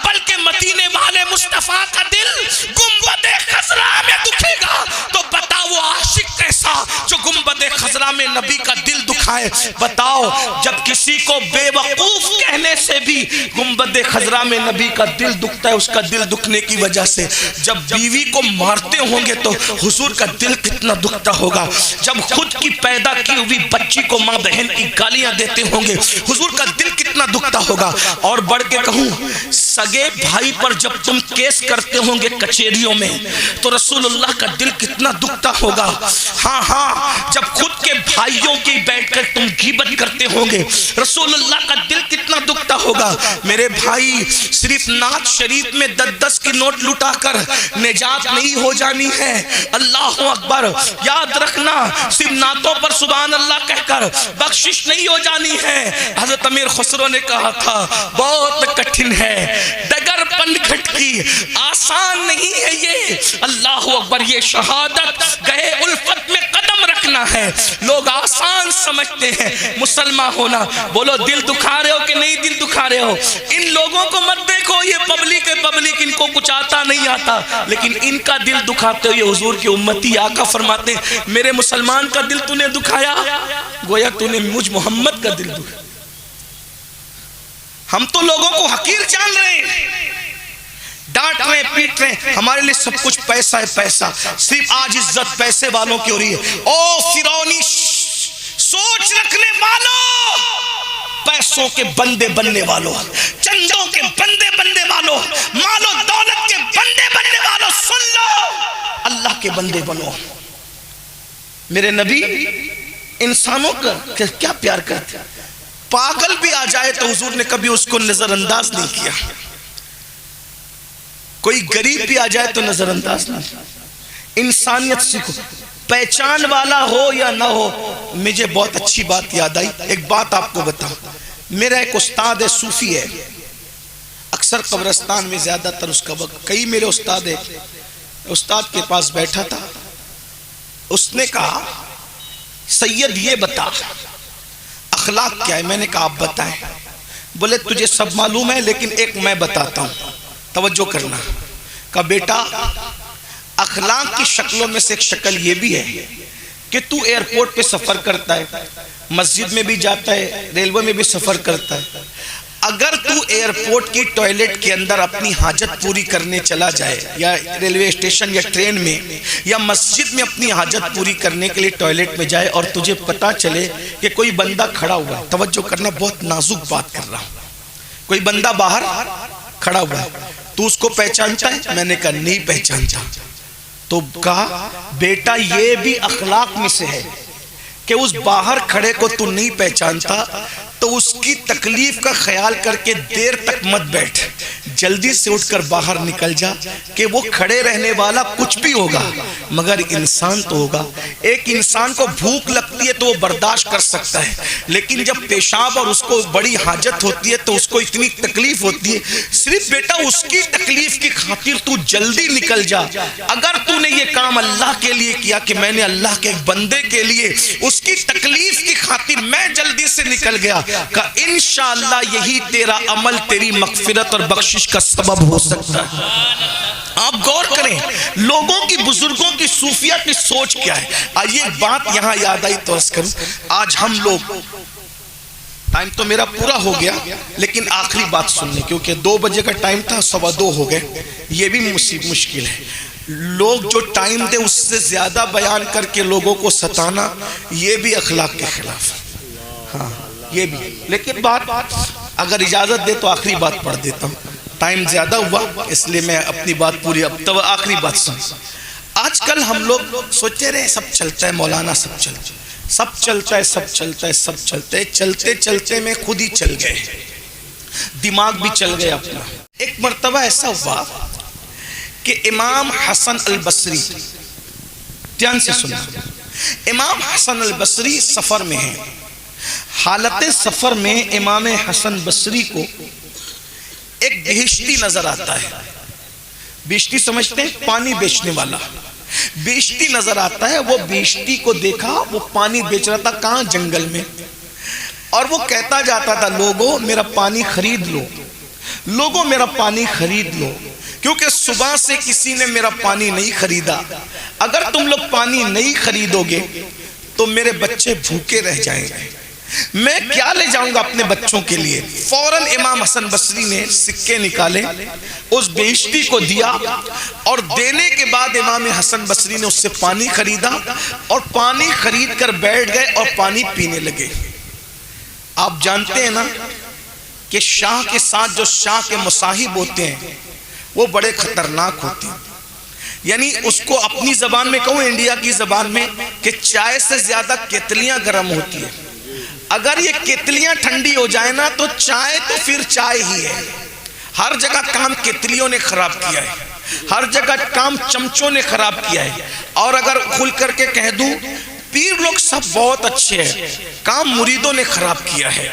بلکہ مدینے والے مصطفیٰ کا دل گنبد خضرا میں دکھے گا. تو بتا وہ عاشق کیسا جو گنبد خضرا میں نبی کا دل دکھے سکھائے. بتاؤ جب کسی کو بے وقوف کہنے سے بھی گنبد خضرا میں نبی کا دل دکھتا ہے, اس کا دل دکھنے کی وجہ سے. جب بیوی کو مارتے ہوں گے تو حضور کا دل کتنا دکھتا ہوگا. جب خود کی پیدا کی ہوئی بچی کو ماں بہن کی گالیاں دیتے ہوں گے حضور کا دل کتنا دکھتا ہوگا. اور بڑھ کے کہوں, سگے بھائی پر جب تم کیس کرتے ہوں گے کچہریوں میں تو رسول اللہ کا دل کتنا دکھتا ہوگا. ہاں جب خود کے بھائیوں کی بیٹھ کر تم غیبت کرتے ہوں گے رسول اللہ کا دل کتنا دکھتا ہوگا. میرے بھائی, صرف نعت شریف میں 10 کی نوٹ لٹا کر نجات نہیں ہو جانی ہے. اللہ اکبر یاد رکھنا, صرف نعتوں پر سبحان اللہ کہہ کر بخشش نہیں ہو جانی ہے. حضرت امیر خسرو نے کہا تھا بہت کٹھن ہے ڈگر پن گھٹ کی, آسان نہیں ہے یہ. اللہ اکبر, یہ شہادت گئے الفت میں قدم رکھنا ہے. لوگ آسان سمجھتے ہیں مسلمان ہونا. بولو دل دکھا رہے ہو کہ نہیں دل دکھا رہے ہو؟ ان لوگوں کو مت دیکھو, یہ پبلک ہے پبلک, ان کو کچھ آتا نہیں آتا, لیکن ان کا دل دکھاتے ہو. یہ حضور کی امتی آقا فرماتے ہیں میرے مسلمان کا دل تو نے دکھایا گویا تو نے مجھ محمد کا دل دکھایا. ہم تو لوگوں کو حقیر جان رہے ہیں, ڈانٹ رہے ہیں, پیٹ رہے ہیں. ہمارے لیے سب کچھ پیسہ ہے, پیسہ. صرف آج عزت پیسے والوں کی ہو رہی ہے. او فرعونی سوچ رکھنے والوں, پیسوں کے بندے بننے والوں, چندوں کے بندے بننے والوں, مال و دولت کے بندے بننے والوں, سن لو اللہ کے بندے بنو. میرے نبی انسانوں کا کیا پیار کرتے, پاگل بھی آ جائے تو حضور نے کبھی اس کو نظر انداز نہیں کیا. کوئی غریب بھی آ جائے تو نظر انداز نہیں. انسانیت سیکھو, پہچان والا ہو یا نہ ہو. مجھے بہت اچھی بات یاد آئی, ایک بات آپ کو بتاؤں. میرا ایک استاد ہے, صوفی ہے, اکثر قبرستان میں زیادہ تر اس کا وقت. کئی میرے استاد ہے, استاد کے پاس بیٹھا تھا, اس نے کہا سید یہ بتا اخلاق کیا ہے؟ میں نے کہا آپ بتائیں. بولے تجھے سب معلوم ہے لیکن ایک میں بتاتا ہوں, توجہ کرنا. کہا بیٹا اخلاق کی شکلوں میں سے ایک شکل یہ بھی ہے کہ تو ایئرپورٹ پہ سفر کرتا ہے, مسجد میں بھی جاتا ہے, ریلوے میں بھی سفر کرتا ہے. اگر تو ایئرپورٹ کی ٹوائلٹ کے اندر اپنی حاجت پوری کرنے چلا جائے, یا ریلوے اسٹیشن یا ٹرین میں یا مسجد میں اپنی حاجت پوری کرنے کے لیے ٹوائلٹ میں جائے اور تجھے پتا چلے کہ کوئی بندہ کھڑا ہوا ہے, توجہ کرنا بہت نازک بات کر رہا ہوں, کوئی بندہ باہر کھڑا ہوا ہے, تو اس کو پہچانتا ہے؟ میں نے کہا نہیں پہچانتا. تو کہا بیٹا یہ بھی اخلاق میں سے ہے کہ اس باہر کھڑے کو تو نہیں پہچانتا تو اس کی تکلیف کا خیال کر کے دیر تک مت بیٹھ, جلدی سے اٹھ کر باہر نکل جا کہ وہ کھڑے رہنے والا کچھ بھی ہوگا مگر انسان تو ہوگا. ایک انسان کو بھوک لگتی ہے تو وہ برداشت کر سکتا ہے, لیکن جب پیشاب اور اس کو بڑی حاجت ہوتی ہے تو اس کو اتنی تکلیف ہوتی ہے. صرف بیٹا اس کی تکلیف کی خاطر تو جلدی نکل جا. اگر تو نے یہ کام اللہ کے لیے کیا کہ میں نے اللہ کے ایک بندے کے لیے اس کی تکلیف کی خاطر میں جلدی سے نکل گیا, کہ انشاءاللہ یہی تیرا عمل تیری مغفرت اور بخشش کا سبب ہو سکتا ہے. آپ غور کریں لوگوں کی, بزرگوں کی, صوفیہ کی سوچ کیا ہے. آئیے ایک بات یہاں یاد آئی تو عرض کروں. آج ہم لوگ, ٹائم تو میرا پورا ہو گیا لیکن آخری بات سننے, کیونکہ 2 بجے کا ٹائم تھا, 2:15 ہو گئے, یہ بھی مشکل ہے. لوگ جو ٹائم دے اس سے زیادہ بیان کر کے لوگوں کو ستانا, یہ بھی اخلاق کے خلاف. ہاں یہ بھی, لیکن بات اگر اجازت دے تو آخری بات پڑھ دیتا ہوں. ٹائم زیادہ ہوا اس لیے میں اپنی بات پوری, اب تو آخری بات سن. آج کل ہم لوگ سوچتے رہے سب چلتا ہے, مولانا سب چلتا ہے, سب چلتا ہے, سب چلتا ہے, سب چلتا ہے. چلتے چلتے میں خود ہی چل گئے, دماغ بھی چل گیا اپنا. ایک مرتبہ ایسا ہوا کہ امام حسن البصری, دھیان سے سننا, امام حسن البصری سفر میں ہیں. حالت سفر میں امام حسن بصری کو ایک بہشتی نظر آتا ہے. بہشتی سمجھتے ہیں, پانی بیچنے والا. بہشتی نظر آتا ہے. وہ بہشتی کو دیکھا, وہ پانی بیچ رہا تھا, کہاں؟ جنگل میں. اور وہ کہتا جاتا تھا لوگوں میرا پانی خرید لو, لوگوں میرا پانی خرید لو, کیونکہ صبح سے کسی نے میرا پانی نہیں خریدا. اگر تم لوگ پانی نہیں خریدو گے تو میرے بچے بھوکے رہ جائیں گے، میں کیا لے جاؤں گا اپنے بچوں کے لیے؟ فوراً امام حسن بصری نے سکے نکالے، اس بہشتی کو دیا، اور دینے کے بعد امام حسن بصری نے اس سے پانی خریدا، اور پانی خرید کر بیٹھ گئے اور پانی پینے لگے۔ آپ جانتے ہیں نا کہ شاہ کے ساتھ جو شاہ کے مصاحب ہوتے ہیں وہ بڑے خطرناک ہوتے ہیں، یعنی اس کو اپنی زبان میں کہوں، انڈیا کی زبان میں، کہ چائے سے زیادہ کیتلیاں گرم ہوتی ہیں۔ اگر یہ کیتلیاں ٹھنڈی ہو جائے نا تو چائے تو پھر چائے ہی ہے۔ ہر جگہ کام کیتلیوں نے خراب کیا ہے، ہر جگہ کام چمچوں نے خراب کیا ہے۔ اور اگر کھل کر کے کہہ دوں، پیر لوگ سب بہت اچھے ہیں، کام مریدوں نے خراب کیا ہے۔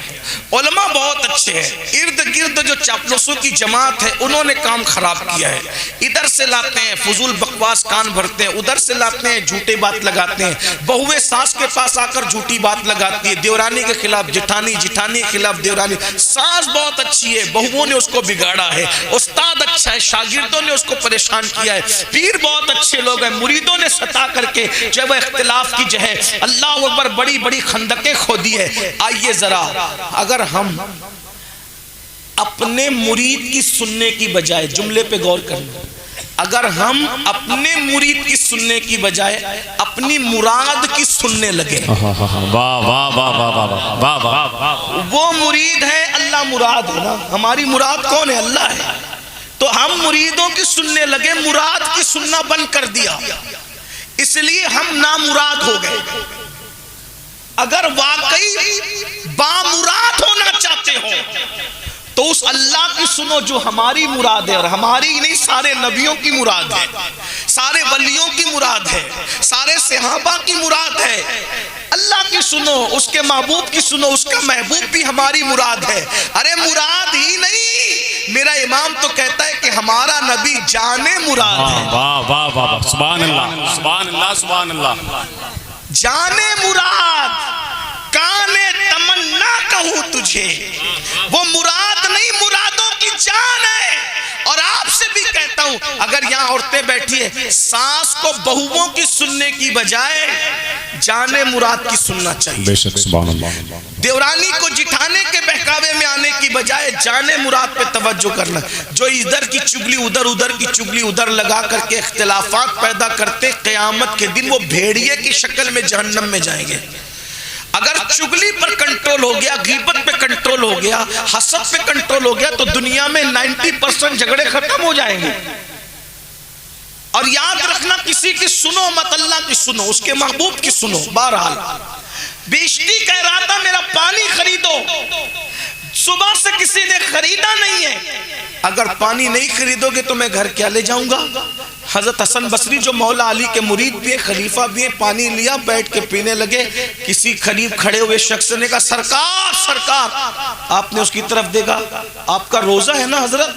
علماء بہت اچھے ہیں، ارد گرد جو چاپلوسوں کی جماعت ہے انہوں نے کام خراب کیا ہے۔ ادھر سے لاتے ہیں فضول بکواس کان بھرتے ہیں، ادھر سے لاتے ہیں جھوٹے بات لگاتے ہیں، بہویں ساس کے پاس آ کر جھوٹی بات لگاتی ہے، دیورانی کے خلاف جٹھانی، جٹھانی کے خلاف دیورانی۔ ساس بہت اچھی ہے، بہووں نے اس کو بگاڑا ہے، استاد اچھا ہے، شاگردوں نے اس کو پریشان کیا ہے، پیر بہت اچھے لوگ ہیں، مریدوں نے ستا کر کے جو وہ اختلاف کی جو ہے اللہ اکبر بڑی بڑی خندقیں کھودی ہے۔ آئیے ذرا اگر ہم اپنے مرید کی سننے کی بجائے، جملے پہ غور کرنا، اگر ہم اپنے مرید کی سننے کی بجائے اپنی مراد کی سننے لگے، وہ مرید ہے، اللہ مراد ہے نا، ہماری مراد کون ہے؟ اللہ ہے۔ تو ہم مریدوں کی سننے لگے، مراد کی سننا بند کر دیا، اس لیے ہم نامراد ہو گئے۔ اگر واقعی بامراد ہونا چاہتے ہو تو اس اللہ کی سنو جو ہماری مراد ہے، اور ہماری نہیں، سارے نبیوں کی مراد ہے، سارے ولیوں کی مراد ہے، سارے صحابہ کی مراد ہے۔ اللہ کی سنو، اس کے محبوب کی سنو، اس کا محبوب بھی ہماری مراد ہے۔ ارے مراد ہی نہیں، میرا امام تو کہتا ہے کہ ہمارا نبی جانے مراد ہے۔ واہ واہ واہ، سبحان اللہ سبحان اللہ سبحان اللہ۔ جانے مراد، کانے تمنا کہوں تجھے، وہ مراد نہیں، مرادوں کی جان ہے۔ اور آپ سے بھی کہتا ہوں، اگر یہاں عورتیں بیٹھی ہیں، ساس کو بہووں کی سننے کی بجائے جانے مراد کی سننا چاہیے۔ بے شک، سبحان اللہ۔ دیورانی کو جٹھانے کے بہکاوے میں آنے کی بجائے جانے مراد پہ توجہ کرنا۔ جو ادھر کی چگلی ادھر، ادھر کی چگلی ادھر لگا کر کے اختلافات پیدا کرتے، قیامت کے دن وہ بھیڑیے کی شکل میں جہنم میں جائیں گے۔ اگر چگلی پر کنٹرول ہو گیا، غیبت پہ کنٹرول ہو گیا، حسد پہ کنٹرول ہو گیا، تو دنیا میں 90% جھگڑے ختم ہو جائیں گے۔ اور یاد رکھنا، کسی کی سنو مت، اللہ کی سنو، اس کے محبوب کی سنو۔ بہرحال بیشتی کہہ رہا تھا میرا پانی خریدو، صبح سے کسی نے خریدا نہیں ہے، اگر پانی نہیں خریدو گے تو میں گھر کیا لے جاؤں گا؟ حضرت حسن بصری جو مولا علی کے مرید بھی ہیں، خلیفہ بھی ہیں، پانی لیا، بیٹھ کے پینے لگے۔ کسی قریب کھڑے ہوئے شخص نے کہا، سرکار سرکار، آپ نے اس کی طرف دیکھا، آپ کا روزہ ہے نا حضرت،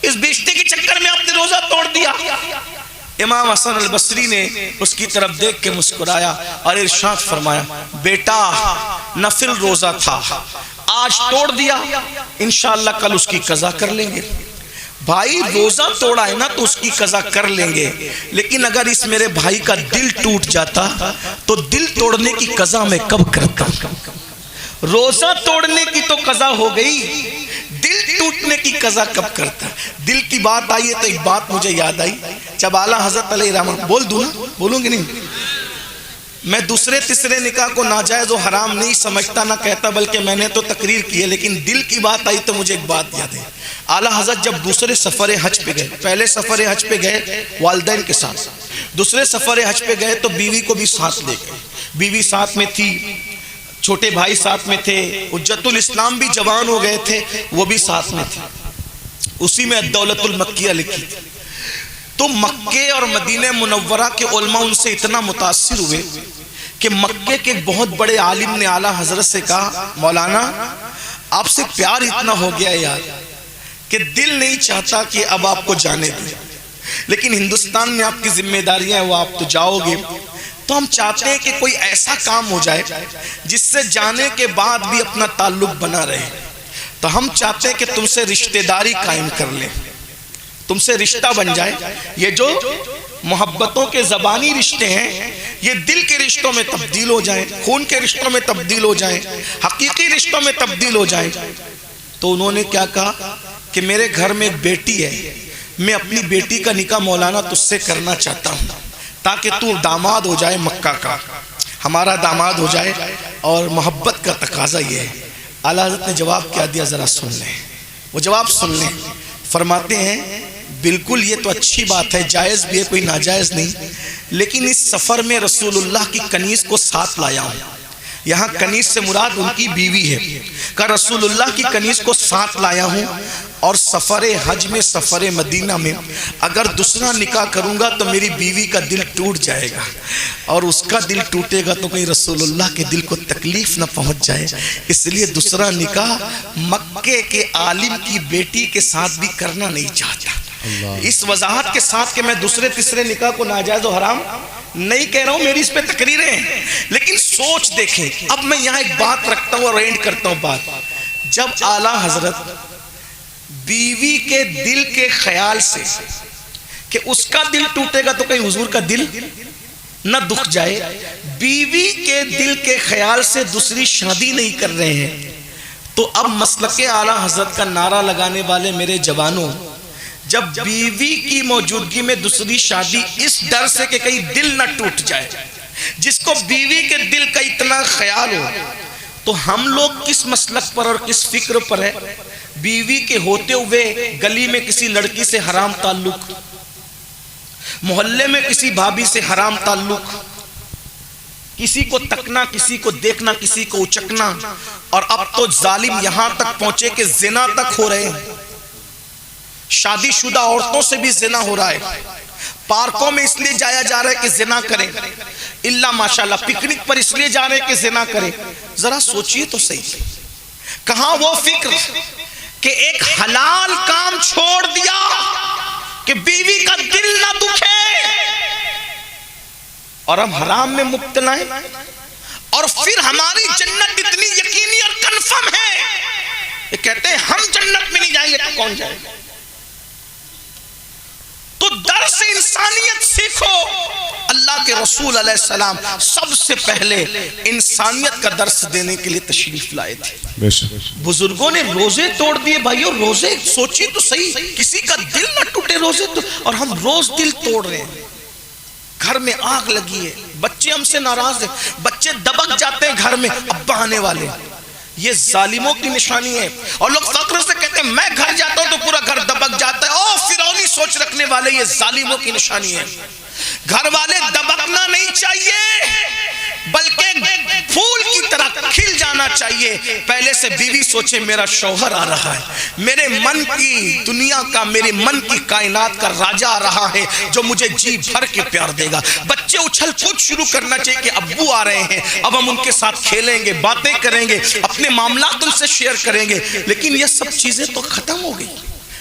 اس بیشتی کے چکر میں آپ نے روزہ توڑ دیا۔ امام حسن البصری نے اس کی طرف دیکھ کے مسکرایا اور ارشاد فرمایا، بیٹا نفل روزہ تھا، آج توڑ دیا، انشاءاللہ کل اس کی قضا کر لیں گے۔ بھائی روزہ توڑا ہے نا تو اس کی قضا کر لیں گے، لیکن اگر اس میرے بھائی کا دل ٹوٹ جاتا تو دل توڑنے کی قضا میں کب کرتا؟ روزہ توڑنے کی تو قضا ہو گئی، دل ٹوٹنے کی قضا کب کرتا؟ دل کی بات آئی ہے تو ایک بات مجھے یاد آئی، جب اعلیٰ حضرت علیہ الرحمہ، بول دوں نا، بولوں گی نہیں؟ میں دوسرے تیسرے نکاح کو ناجائز و حرام نہیں سمجھتا، نہ کہتا، بلکہ میں نے تو تقریر کی ہے، لیکن دل کی بات آئی تو مجھے ایک بات یاد ہے۔ اعلیٰ حضرت جب دوسرے سفر حج پہ گئے، پہلے سفر حج پہ گئے والدین کے ساتھ، دوسرے سفر حج پہ گئے تو بیوی کو بھی ساتھ لے گئے، بیوی ساتھ میں تھی، چھوٹے بھائی ساتھ میں تھے، حجت الاسلام بھی جوان ہو گئے تھے، وہ بھی ساتھ میں تھے، اسی میں الدولۃ المکیہ لکھی تھی۔ تو مکے اور مدینہ منورہ کے علماء ان سے اتنا متاثر ہوئے کہ مکے کے بہت بڑے عالم نے اعلیٰ حضرت سے کہا، مولانا آپ سے پیار اتنا ہو گیا یار کہ دل نہیں چاہتا کہ اب آپ کو جانے دیں، لیکن ہندوستان میں آپ کی ذمہ داریاں ہیں، وہ آپ تو جاؤ گے، تو ہم چاہتے ہیں کہ کوئی ایسا کام ہو جائے جس سے جانے کے بعد بھی اپنا تعلق بنا رہے، تو ہم چاہتے ہیں کہ تم سے رشتہ داری قائم کر لیں، تم سے رشتہ بن جائے۔ یہ جو محبتوں کے زبانی رشتے ہیں، یہ دل کے رشتوں میں تبدیل ہو جائیں، خون کے رشتوں میں تبدیل ہو جائیں، حقیقی رشتوں میں تبدیل ہو جائیں۔ تو انہوں نے کیا کہا کہ میرے گھر میں ایک بیٹی ہے، میں اپنی بیٹی کا نکاح مولانا تجھ سے کرنا چاہتا ہوں تاکہ تو داماد ہو جائے مکہ کا، ہمارا داماد ہو جائے، اور محبت کا تقاضا یہ ہے۔ اعلیٰ حضرت نے جواب کیا دیا، ذرا سن لیں، وہ جواب سن لیں۔ فرماتے ہیں بالکل یہ تو اچھی بات ہے، جائز بھی ہے، کوئی ناجائز نہیں، لیکن اس سفر میں رسول اللہ کی کنیز کو ساتھ لایا ہوں۔ یہاں کنیز سے مراد ان کی بیوی ہے کہ رسول اللہ کی کنیز کو ساتھ لایا ہوں، اور سفر حج میں، سفر مدینہ میں اگر دوسرا نکاح کروں گا تو میری بیوی کا دل ٹوٹ جائے گا، اور اس کا دل ٹوٹے گا تو کہیں رسول اللہ کے دل کو تکلیف نہ پہنچ جائے، اس لیے دوسرا نکاح مکے کے عالم کی بیٹی کے ساتھ بھی کرنا نہیں چاہتا۔ اس وضاحت کے ساتھ کہ میں دوسرے تیسرے نکاح کو ناجائز و حرام نہیں کہہ رہا ہوں، میری اس پہ تقریریں ہیں، لیکن سوچ دیکھیں۔ اب میں یہاں ایک بات رکھتا ہوں اور اینڈ کرتا ہوں بات۔ جب اعلیٰ حضرت بیوی کے دل کے خیال سے کہ اس کا دل ٹوٹے گا تو کہیں حضور کا دل نہ دکھ جائے، بیوی کے دل کے خیال سے دوسری شادی نہیں کر رہے ہیں، تو اب مسلک اعلیٰ حضرت کا نعرہ لگانے والے میرے جوانوں، جب بیوی کی موجودگی میں دوسری شادی اس ڈر سے کہ کہیں دل نہ ٹوٹ جائے، جس کو بیوی کے دل کا اتنا خیال ہو، تو ہم لوگ کس مسلک پر اور کس فکر پر ہے؟ بیوی کے ہوتے ہوئے گلی میں کسی لڑکی سے حرام تعلق، محلے میں کسی بھابھی سے حرام تعلق، کسی کو تکنا، کسی کو دیکھنا، کسی کو اچکنا، اور اب تو ظالم یہاں تک پہنچے کہ زنا تک ہو رہے ہیں، شادی شدہ عورتوں سے بھی زنا ہو رہا ہے، پارکوں میں اس لیے جایا جا رہا ہے کہ زنا کریں، اللہ ماشاءاللہ پکنک پر اس لیے جا رہے ہیں کہ زنا کریں۔ ذرا سوچئے تو صحیح، کہاں وہ فکر کہ ایک حلال کام چھوڑ دیا کہ بیوی کا دل نہ دکھے، اور ہم حرام میں مبتلا ہیں، اور پھر ہماری جنت اتنی یقینی اور کنفرم ہے، یہ کہتے ہیں ہم جنت میں نہیں جائیں گے تو کون جائے گا؟ تو درس انسانیت سیکھو۔ اللہ کے رسول علیہ السلام سب سے پہلے انسانیت کا درس دینے کے لیے تشریف لائے تھے۔ بزرگوں نے روزے توڑ دیے، بھائیو روزے سوچی تو صحیح، کسی کا دل نہ ٹوٹے روزے تو، اور ہم روز دل توڑ رہے ہیں۔ گھر میں آگ لگی ہے، بچے ہم سے ناراض ہیں، بچے دبک جاتے ہیں گھر میں، ابا آنے والے، یہ ظالموں کی نشانی ہے۔ اور لوگ فخر سے کہتے ہیں میں گھر جاتا ہوں تو پورا گھر دبک جاتا ہے، او فرعونی سوچ رکھنے والے، یہ ظالموں کی نشانی ہے۔ گھر والے دبکنا نہیں چاہیے، بلکہ پھول کی طرح کھل جانا چاہیے۔ پہلے سے بیوی سوچے میرا شوہر آ رہا ہے، میرے من کی دنیا کا، میرے من کی کائنات کا راجہ آ رہا ہے جو مجھے جی بھر کے پیار دے گا۔ بچے اچھل کود شروع کرنا چاہیے کہ ابو آ رہے ہیں، اب ہم ان کے ساتھ کھیلیں گے، باتیں کریں گے، اپنے معاملات ان سے شیئر کریں گے۔ لیکن یہ سب چیزیں تو ختم ہو گئی،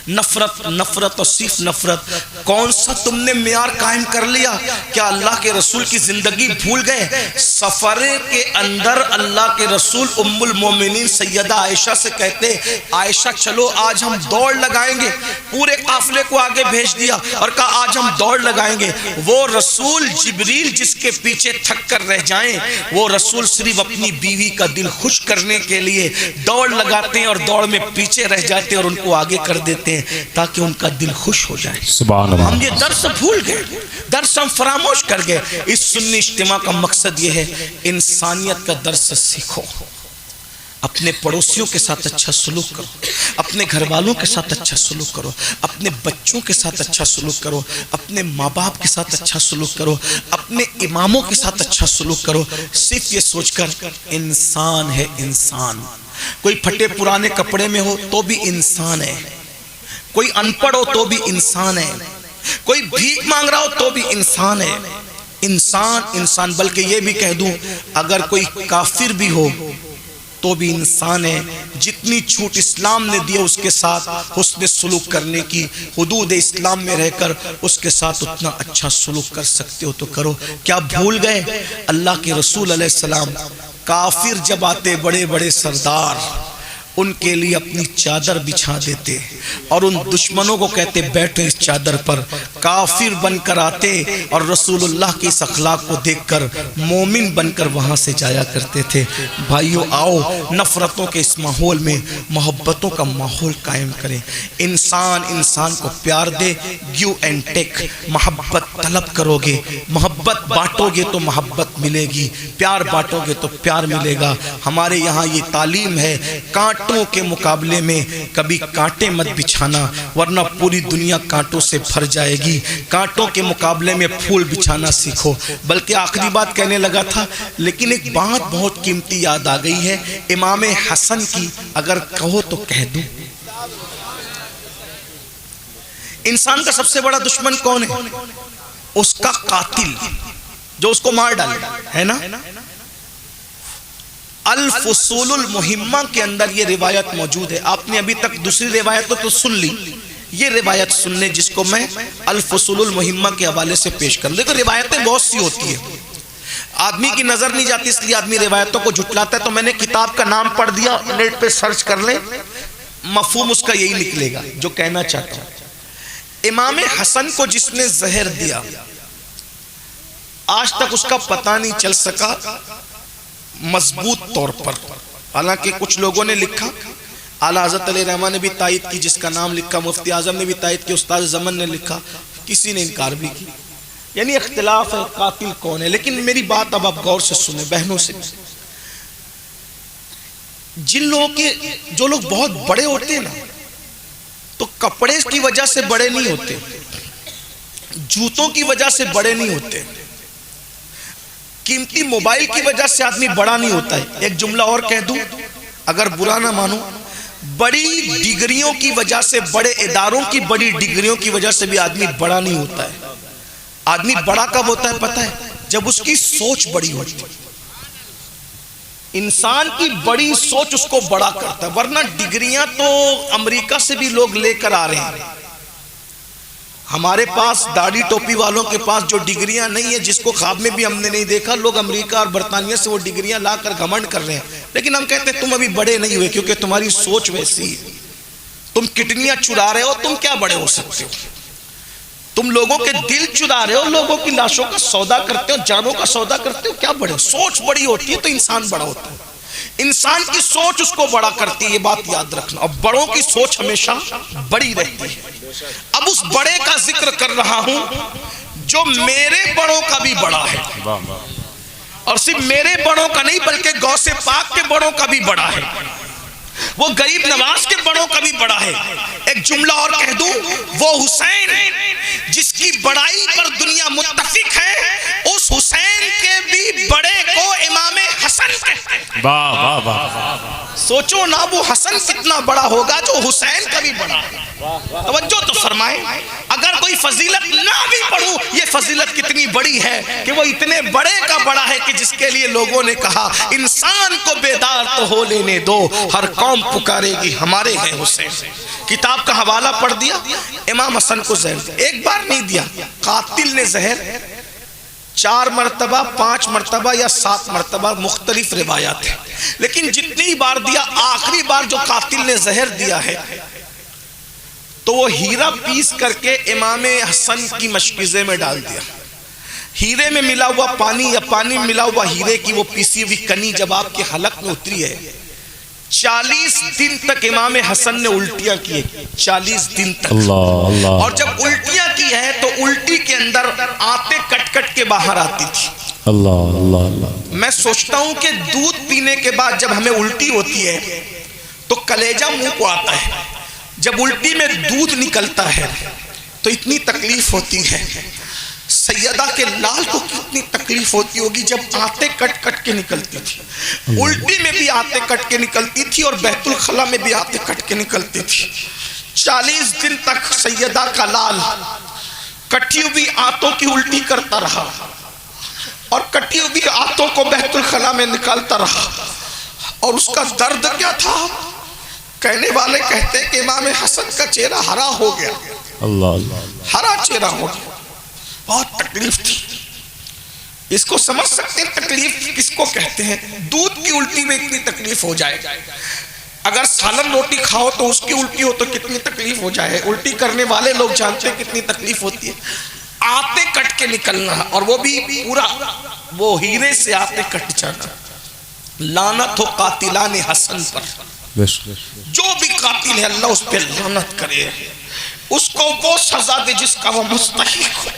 نفرت نفرت اور صرف نفرت۔ کون سا تم نے معیار قائم کر لیا؟ کیا اللہ کے رسول کی زندگی بھول گئے؟ سفر کے اندر اللہ کے رسول ام المومنین سیدہ عائشہ سے کہتے عائشہ چلو آج ہم دوڑ لگائیں گے، پورے قافلے کو آگے بھیج دیا اور کہا آج ہم دوڑ لگائیں گے۔ وہ رسول جبریل جس کے پیچھے تھک کر رہ جائیں، وہ رسول صرف اپنی بیوی کا دل خوش کرنے کے لیے دوڑ لگاتے ہیں اور دوڑ میں پیچھے رہ جاتے ہیں اور ان کو آگے کر دیتے ہیں تاکہ ان کا دل خوش ہو جائے۔ سبحان اللہ۔ ہم یہ درس بھول گئے، درس ہم فراموش کر گئے۔ اس سنی اجتماع کا مقصد یہ ہے انسانیت کا درس سیکھو، اپنے پڑوسیوں کے ساتھ اچھا سلوک کرو، اپنے گھر والوں کے ساتھ اچھا سلوک کرو، اپنے بچوں کے ساتھ اچھا سلوک کرو، اپنے ماں باپ کے ساتھ اچھا سلوک کرو، اپنے اماموں کے ساتھ اچھا سلوک کرو، صرف یہ سوچ کر انسان ہے انسان۔ کوئی پھٹے پرانے کپڑے میں ہو تو بھی انسان ہے، کوئی ان پڑھ ہو تو بھی انسان ہے، کوئی بھیک مانگ رہا ہو تو بھی انسان ہے۔ انسان انسان، بلکہ یہ بھی کہہ دوں اگر کوئی کافر بھی ہو تو بھی انسان ہے۔ جتنی چھوٹ اسلام نے دی اس کے ساتھ حسن سلوک کرنے کی، حدود اسلام میں رہ کر اس کے ساتھ اتنا اچھا سلوک کر سکتے ہو تو کرو۔ کیا بھول گئے اللہ کے رسول علیہ السلام؟ کافر جب آتے بڑے بڑے سردار، ان کے لیے اپنی چادر بچھا دیتے اور ان دشمنوں کو کہتے بیٹھو اس چادر پر. کافر بن کر آتے اور رسول اللہ کی اس اخلاق کو دیکھ کر مومن بن کر وہاں سے جایا کرتے تھے. بھائیو آؤ نفرتوں کے اس ماحول میں محبتوں کا ماحول قائم کریں. انسان کو پیار دے. Give and take. محبت طلب کرو گے, محبت بانٹو گے تو محبت ملے گی, پیار بانٹو گے تو پیار ملے گا. ہمارے یہاں یہ تعلیم ہے, کانٹوں کے مقابلے میں کبھی کانٹے مت بچھانا ورنہ پوری دنیا کانٹوں سے بھر جائے گی. کانٹوں کے مقابلے میں پھول بچھانا سیکھو. بلکہ آخری بات کہنے لگا تھا لیکن ایک بات بہت قیمتی یاد آ گئی ہے. امام حسن کی اگر کہو تو کہہ دوں. انسان کا سب سے بڑا دشمن کون ہے؟ اس کا قاتل جو اس کو مار ڈالے, ہے نا. الفصول المہمہ کے اندر یہ روایت موجود ہے. آپ نے ابھی تک دوسری روایتوں تو سن لی, یہ روایت سن لیں جس کو میں الفصول المہمہ کے حوالے سے پیش کر. لیکن روایتیں بہت سی ہوتی ہیں, آدمی کی نظر نہیں جاتی اس لیے آدمی روایتوں کو جھٹلاتا ہے. تو میں نے کتاب کا نام پڑھ دیا, نیٹ پہ سرچ کر لیں, مفہوم اس کا یہی نکلے گا جو کہنا چاہتا ہوں. امام حسن کو جس نے زہر دیا آج تک اس کا پتہ نہیں چل سکا مضبوط طور پر. حالانکہ کچھ لوگوں نے لکھا, اعلیٰ حضرت علیہ رحمٰن نے بھی تائید کی, جس کا نام لکھا مفتی اعظم نے بھی تائید کی, استاد زمن نے لکھا, کسی نے انکار بھی کی. یعنی اختلاف ہے قاتل کون ہے. لیکن میری بات اب آپ غور سے سنیں بہنوں سے. جن لوگوں کے جو لوگ بہت بڑے ہوتے ہیں نا تو کپڑے کی وجہ سے بڑے نہیں ہوتے, جوتوں کی وجہ سے بڑے نہیں ہوتے, قیمتی موبائل کی وجہ سے آدمی بڑا نہیں ہوتا ہے. ایک جملہ اور کہہ دوں اگر برا نہ مانو, بڑی ڈگریوں کی وجہ سے, بڑے اداروں کی بڑی ڈگریوں کی وجہ سے بھی آدمی بڑا نہیں ہوتا ہے. آدمی بڑا کب ہوتا ہے پتہ ہے؟ جب اس کی سوچ بڑی ہوتی ہے. انسان کی بڑی سوچ اس کو بڑا کرتا ہے. ورنہ ڈگریاں تو امریکہ سے بھی لوگ لے کر آ رہے ہیں. ہمارے پاس داڑھی ٹوپی والوں کے پاس جو ڈگریاں نہیں ہیں, جس کو خواب میں بھی ہم نے نہیں دیکھا, لوگ امریکہ اور برطانیہ سے وہ ڈگریاں لا کر گھمنڈ کر رہے ہیں. لیکن ہم کہتے ہیں تم ابھی بڑے نہیں ہوئے کیونکہ تمہاری سوچ ویسی ہے. تم کڈنیاں چرا رہے ہو, تم کیا بڑے ہو سکتے ہو؟ تم لوگوں کے دل چرا رہے ہو, لوگوں کی لاشوں کا سودا کرتے ہو, جانوں کا سودا کرتے ہو, کیا بڑے ہو؟ سوچ بڑی ہوتی ہے تو انسان بڑا ہوتا ہے. انسان کی سوچ اس کو بڑا کرتی ہے, یہ بات یاد رکھنا. اور بڑوں کی سوچ ہمیشہ بڑی رہتی ہے. اب اس بڑے کا ذکر کر رہا ہوں جو میرے بڑوں کا بھی بڑا ہے, اور صرف میرے بڑوں کا نہیں بلکہ غوث پاک کے بڑوں کا بھی بڑا ہے, وہ غریب نواز کے بڑوں کا بھی بڑا ہے. ایک جملہ اور کہہ دوں, وہ حسین جس کی بڑائی پر دنیا متفق ہے, اس حسین کے بھی بڑے کو امام حسن کہتے ہیں. واہ واہ واہ. سوچو نا وہ حسن کتنا بڑا ہوگا جو حسین کا بھی بڑا ہے. توجہ تو فرمائیں. اگر کوئی فضیلت نہ بھی پڑھوں, یہ فضیلت کتنی بڑی ہے کہ وہ اتنے بڑے کا بڑا ہے کہ جس کے لیے لوگوں نے کہا انسان کو بیدار تو ہو لینے دو, ہر قوم پکارے گی ہمارے ہیں حسین. کتاب کا حوالہ پڑھ دیا, امام حسن کو زہر دیا. ایک بار نہیں دیا, قاتل نے زہر 4 مرتبہ 5 مرتبہ یا 7 مرتبہ, مختلف روایات ہیں. لیکن جتنی بار دیا, آخری بار جو قاتل نے زہر دیا ہے تو وہ ہیرا پیس کر کے امام حسن کی مشکیزے میں ڈال دیا. ہیرے میں ملا ہوا پانی یا پانی میں ملا ہوا ہیرے کی وہ پیسی ہوئی کنی جب آپ کے حلق میں اتری ہے, 40 دن تک امام حسن نے الٹیاں کی. 40 دن تک. اور جب الٹیاں کی ہے تو الٹی کے اندر آتے کٹ کٹ کے باہر آتی تھی. اللہ اللہ اللہ. میں سوچتا ہوں کہ دودھ پینے کے بعد جب ہمیں الٹی ہوتی ہے تو کلیجہ منہ کو آتا ہے, جب الٹی میں دودھ نکلتا ہے تو اتنی تکلیف ہوتی ہے. سیدہ کے لال کو کتنی تکلیف ہوتی ہوگی جب آتے کٹ کٹ کے نکلتی تھی. الٹی میں بھی آتے کٹ کے نکلتی تھی اور بیت الخلا میں بھی آتے کٹ کے نکلتی تھی. 40 دن تک سیدہ کا لال کٹی ہوئی آتوں کی الٹی کرتا رہا اور کٹی ہوئی آتوں کو بیت الخلا میں نکالتا رہا. اور اس کا درد کیا تھا؟ کہنے والے کہتے ہیں کہ امام حسن کا چہرہ ہرا ہو گیا. اللہ اللہ. ہرا چہرہ ہو گیا. بہت تکلیف تھی. اس کو سمجھ سکتے ہیں تکلیف کس کو کہتے ہیں؟ دودھ کی الٹی میں اتنی تکلیف ہو جائے. اگر سالن روٹی کھاؤ تو اس کی الٹی ہو تو کتنی تکلیف ہو جائے. الٹی کرنے والے لوگ جانتے ہیں کتنی تکلیف ہوتی ہے. آتے کٹ کے نکلنا اور وہ بھی پورا وہ ہیرے سے آتے کٹ جانا. لعنت ہو قاتلان حسن پر. جو بھی قاتل ہے اللہ اس پہ لعنت کرے, اس کو وہ سزا دے جس کا وہ مستحق ہو.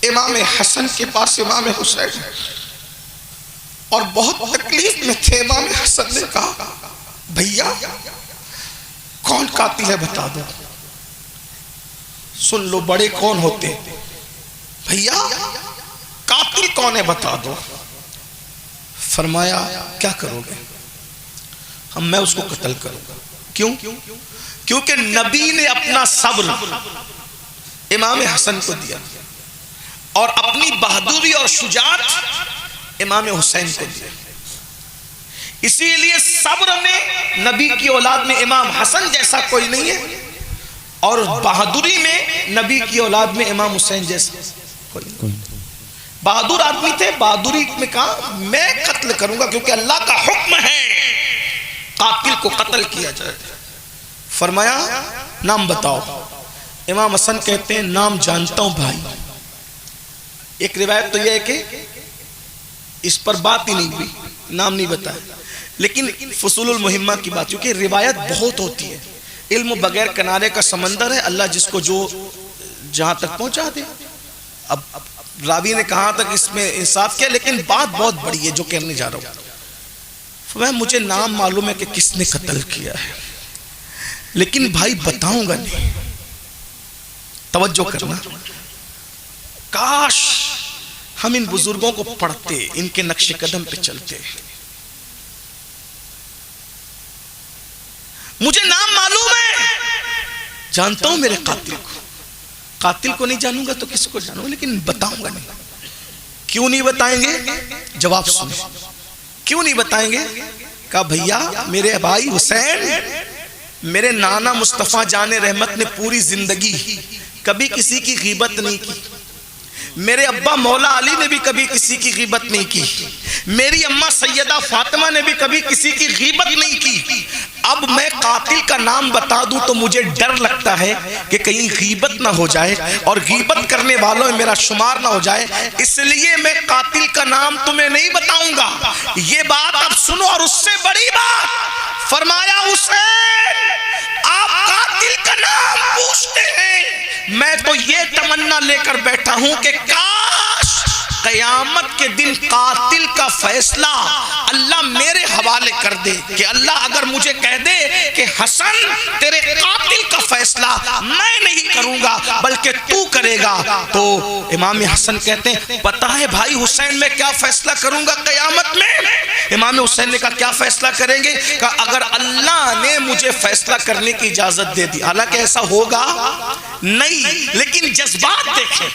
امام حسن کے پاس امام حسین اور بہت تکلیف میں تھے. امام حسن نے کہا بھیا کون قاتل ہے بتا دو. سن لو بڑے کون ہوتے. بھیا قاتل کون ہے بتا دو. فرمایا کیا کرو گے. میں اس کو قتل کروں گا. کیوں؟ کیونکہ نبی نے اپنا صبر امام حسن کو دیا اور اپنی بہادری اور شجاعت امام حسین کو دیا. اسی لیے صبر میں نبی کی اولاد میں امام حسن جیسا کوئی نہیں ہے اور بہادری میں نبی کی اولاد میں امام حسین جیسا کوئی نہیں. بہادر آدمی تھے. بہادری میں کہا میں قتل کروں گا کیونکہ اللہ کا حکم ہے قاتل کو قتل کیا جائے. فرمایا نام بتاؤ. امام حسن کہتے ہیں نام جانتا ہوں بھائی. ایک روایت تو یہ ہے کہ اس پر بات ہی نہیں ہوئی, نام نہیں بتایا, لیکن فصول المہمہ کی بات, کیونکہ روایت بہت ہوتی ہے. علم بغیر کنارے کا سمندر ہے, اللہ جس کو جو جہاں تک پہنچا دے. اب راوی نے کہا تک اس میں انصاف کیا, لیکن بات بہت بڑی ہے جو کہنے جا رہا ہوں. فرمایا مجھے نام معلوم ہے کہ کس نے قتل کیا ہے, لیکن بھائی بتاؤں گا نہیں. توجہ کرنا. کاش ہم ان بزرگوں کو پڑھتے, ان کے نقش قدم پہ چلتے. مجھے نام معلوم ہے, جانتا ہوں میرے قاتل کو. قاتل کو نہیں جانوں گا تو کس کو جانوں گا, لیکن بتاؤں گا نہیں. کیوں نہیں بتائیں گے؟ جواب سنیں. کیوں نہیں بتائیں گے؟ کہا بھیا میرے بھائی حسین, میرے نانا مصطفیٰ جان رحمت نے پوری زندگی کبھی کسی کی غیبت نہیں کی. میرے ابا مولا علی نے بھی کبھی کسی کی غیبت نہیں کی. میری اماں سیدہ فاطمہ نے بھی کبھی کسی کی غیبت نہیں کی. اب میں قاتل کا نام بتا دوں تو مجھے ڈر لگتا ہے کہ کہیں غیبت نہ ہو جائے اور غیبت کرنے والوں میں میرا شمار نہ ہو جائے, اس لیے میں قاتل کا نام تمہیں نہیں بتاؤں گا. یہ بات اب سنو, اور اس سے بڑی بات فرمایا حسین آپ قاتل کا نام پوچھتے ہیں, میں تو یہ تمنا لے کر بیٹھا ہوں کہ کاش قیامت کے دن قاتل کا فیصلہ اللہ میرے حوالے کر دے, کہ اللہ اگر مجھے کہہ دے کہ حسن تیرے قاتل کا فیصلہ میں نہیں کروں گا بلکہ تو کرے گا, تو امام حسن کہتے ہیں پتہ ہے بھائی حسین میں کیا فیصلہ کروں گا قیامت میں. امام حسین نے کہا کیا فیصلہ کریں گے؟ کہا اگر اللہ نے مجھے فیصلہ کرنے کی اجازت دے دی. حالانکہ ایسا ہوگا نہیں, لیکن جذبات دیکھیں,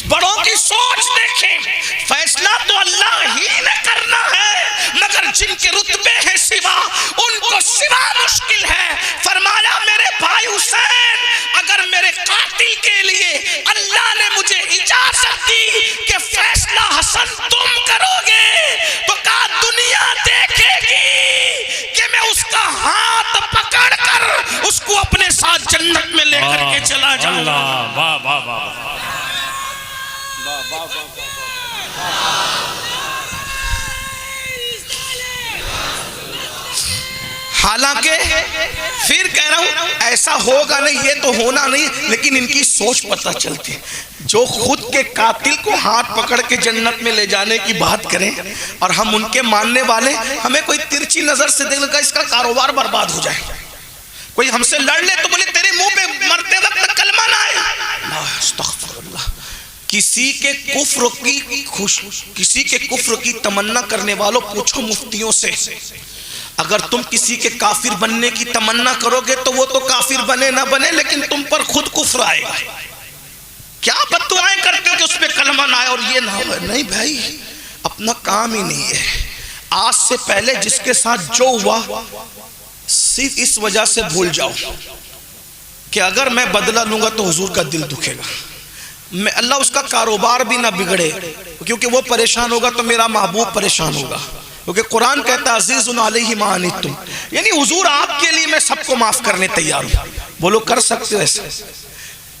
بڑوں کی سوچ دیکھیں. فیصلہ تو اللہ ہی نے کرنا ہے, مگر جن کے رتبے ہیں سوا ان کو سوا مشکل ہے. فرمایا میرے بھائی حسین اگر میرے قاتل کے لیے اللہ نے مجھے اجازت دی کہ فیصلہ حسن تم کرو گے تو کہا دنیا دیکھے گی کہ میں اس کا ہاتھ پکڑ کر اس کو اپنے ساتھ جنت میں لے کر کے چلا جاؤں. اللہ واہ واہ واہ. حالانکہ پھر کہہ رہا ہوں ایسا ہوگا نہیں, یہ تو ہونا نہیں, لیکن ان کی سوچ پتہ چلتی ہے. جو خود کے قاتل کو ہاتھ پکڑ کے جنت میں لے جانے کی بات کریں اور ہم ان کے ماننے والے, ہمیں کوئی ترچی نظر سے دیکھ لگا اس کا کاروبار برباد ہو جائے. کوئی ہم سے لڑ لے تو بولے تیرے منہ پہ مرتے وقت کلمہ نہ آئے. اللہ استغفر اللہ. کسی کے کفر کی تمنا کرنے والوں پوچھو مفتیوں سے, اگر تم کسی کے کافر بننے کی تمنا کرو گے تو وہ تو کافر بنے نہ بنے لیکن تم پر خود کفر آئے گا. کیا بددعائیں کرتے ہو کہ اس پہ کلمہ نہ آئے اور یہ نہ ہو. نہیں بھائی اپنا کام ہی نہیں ہے. آج سے پہلے جس کے ساتھ جو ہوا صرف اس وجہ سے بھول جاؤ کہ اگر میں بدلہ لوں گا تو حضور کا دل دکھے گا. میں اللہ اس کا کاروبار بھی نہ بگڑے, کیونکہ وہ پریشان ہوگا تو میرا محبوب پریشان ہوگا. کیونکہ قرآن کہتا ہے عزیز علیہ ما عنتم، یعنی حضور آپ کے لیے میں سب کو معاف کرنے تیار ہوں. بولو کر سکتے ہو ایسا؟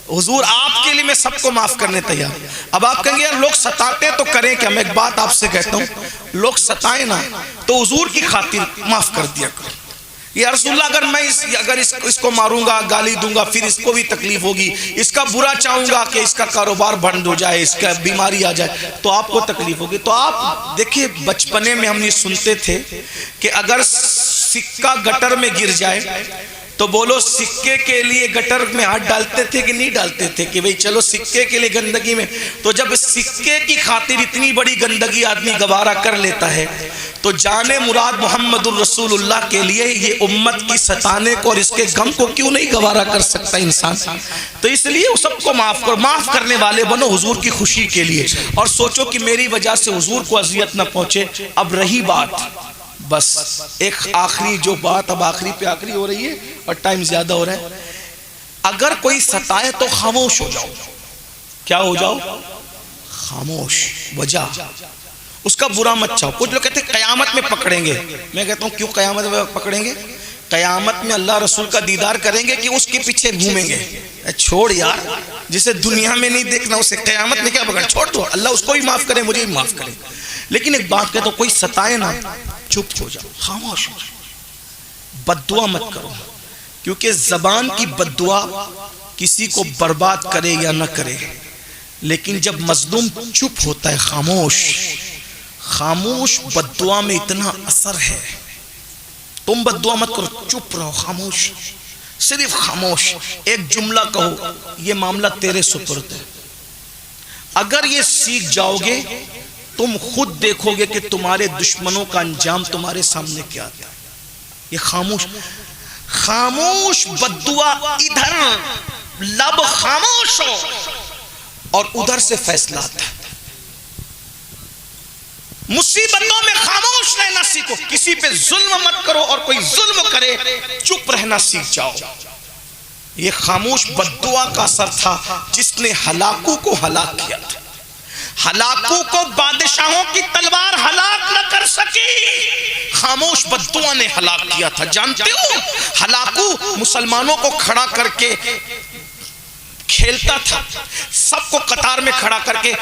حضور آپ کے لیے میں سب کو معاف کرنے تیار ہوں. اب آپ کہیں گے یار لوگ ستاتے تو کریں کیا؟ میں ایک بات آپ سے کہتا ہوں، لوگ ستائیں نا تو حضور کی خاطر معاف کر دیا کرو. یا رسول اللہ اگر میں اس کو ماروں گا، گالی دوں گا، پھر اس کو بھی تکلیف ہوگی، اس کا برا چاہوں گا کہ اس کا کاروبار بند ہو جائے، اس کا بیماری آ جائے تو آپ کو تکلیف ہوگی. تو آپ دیکھیے بچپنے میں ہم یہ سنتے تھے کہ اگر سکہ گٹر میں گر جائے تو بولو سکے کے لیے گٹر میں ہاتھ ڈالتے تھے کہ نہیں ڈالتے تھے کہ بھئی چلو سکے کے لیے گندگی میں. تو جب سکے کی خاطر اتنی بڑی گندگی آدمی گوارا کر لیتا ہے تو جانے مراد محمد الرسول اللہ کے لیے یہ امت کی ستانے کو اور اس کے غم کو کیوں نہیں گوارا کر سکتا انسان؟ تو اس لیے سب کو معاف کرو، معاف کرنے والے بنو حضور کی خوشی کے لیے، اور سوچو کہ میری وجہ سے حضور کو اذیت نہ پہنچے. اب رہی بات، بس ایک آخری جو بات اب آخری پہ آخری ہو رہی ہے اور ٹائم زیادہ ہو رہا ہے. اگر کوئی ستائے تو خاموش ہو جاؤ. کیا ہو جاؤ؟ خاموش. وجہ اس کا برا مت چاہو. کچھ لوگ کہتے ہیں قیامت میں پکڑیں گے. میں کہتا ہوں کیوں قیامت میں پکڑیں گے؟ قیامت میں اللہ رسول کا دیدار کریں گے کہ اس کے پیچھے گھومیں گے؟ چھوڑ یار، جسے دنیا میں نہیں دیکھنا اسے قیامت میں کیا پکڑ؟ چھوڑ دو، اللہ اس کو بھی معاف کرے مجھے بھی معاف کرے. لیکن ایک بات کہتا ہوں، کوئی ستائے نا چپ ہو جاؤ، خاموش ہو جاؤ. بد دعا مت کرو، کیونکہ زبان کی بد دعا کسی کو برباد کرے یا نہ کرے، لیکن جب مظلوم چپ ہوتا ہے، خاموش بد دعا میں اتنا اثر ہے. تم بد دعا مت کرو، چپ رہو، خاموش، صرف خاموش. ایک جملہ کہو، یہ معاملہ تیرے سپرد ہے. اگر یہ سیکھ جاؤ گے تم خود دیکھو گے کہ تمہارے دشمنوں کا انجام تمہارے سامنے کیا آتا ہے. یہ خاموش بد دعا، ادھر لب خاموش ہو اور ادھر سے فیصلہ آتا ہے. مصیبتوں میں خاموش رہنا سیکھو، کسی پہ ظلم مت کرو، اور کوئی ظلم کرے چپ رہنا سیکھ جاؤ. یہ خاموش بد دعا کا اثر تھا جس نے ہلاکو کو ہلاک کیا تھا. ہلاکو کو بادشاہوں کی تلوار ہلاک نہ کر سکی، خاموش بد دعا نے ہلاک کیا تھا. جانتے ہو ہلاکو مسلمانوں کو کھڑا کر کے کھیلتا تھا، سب کو قطار میں کھڑا کر کے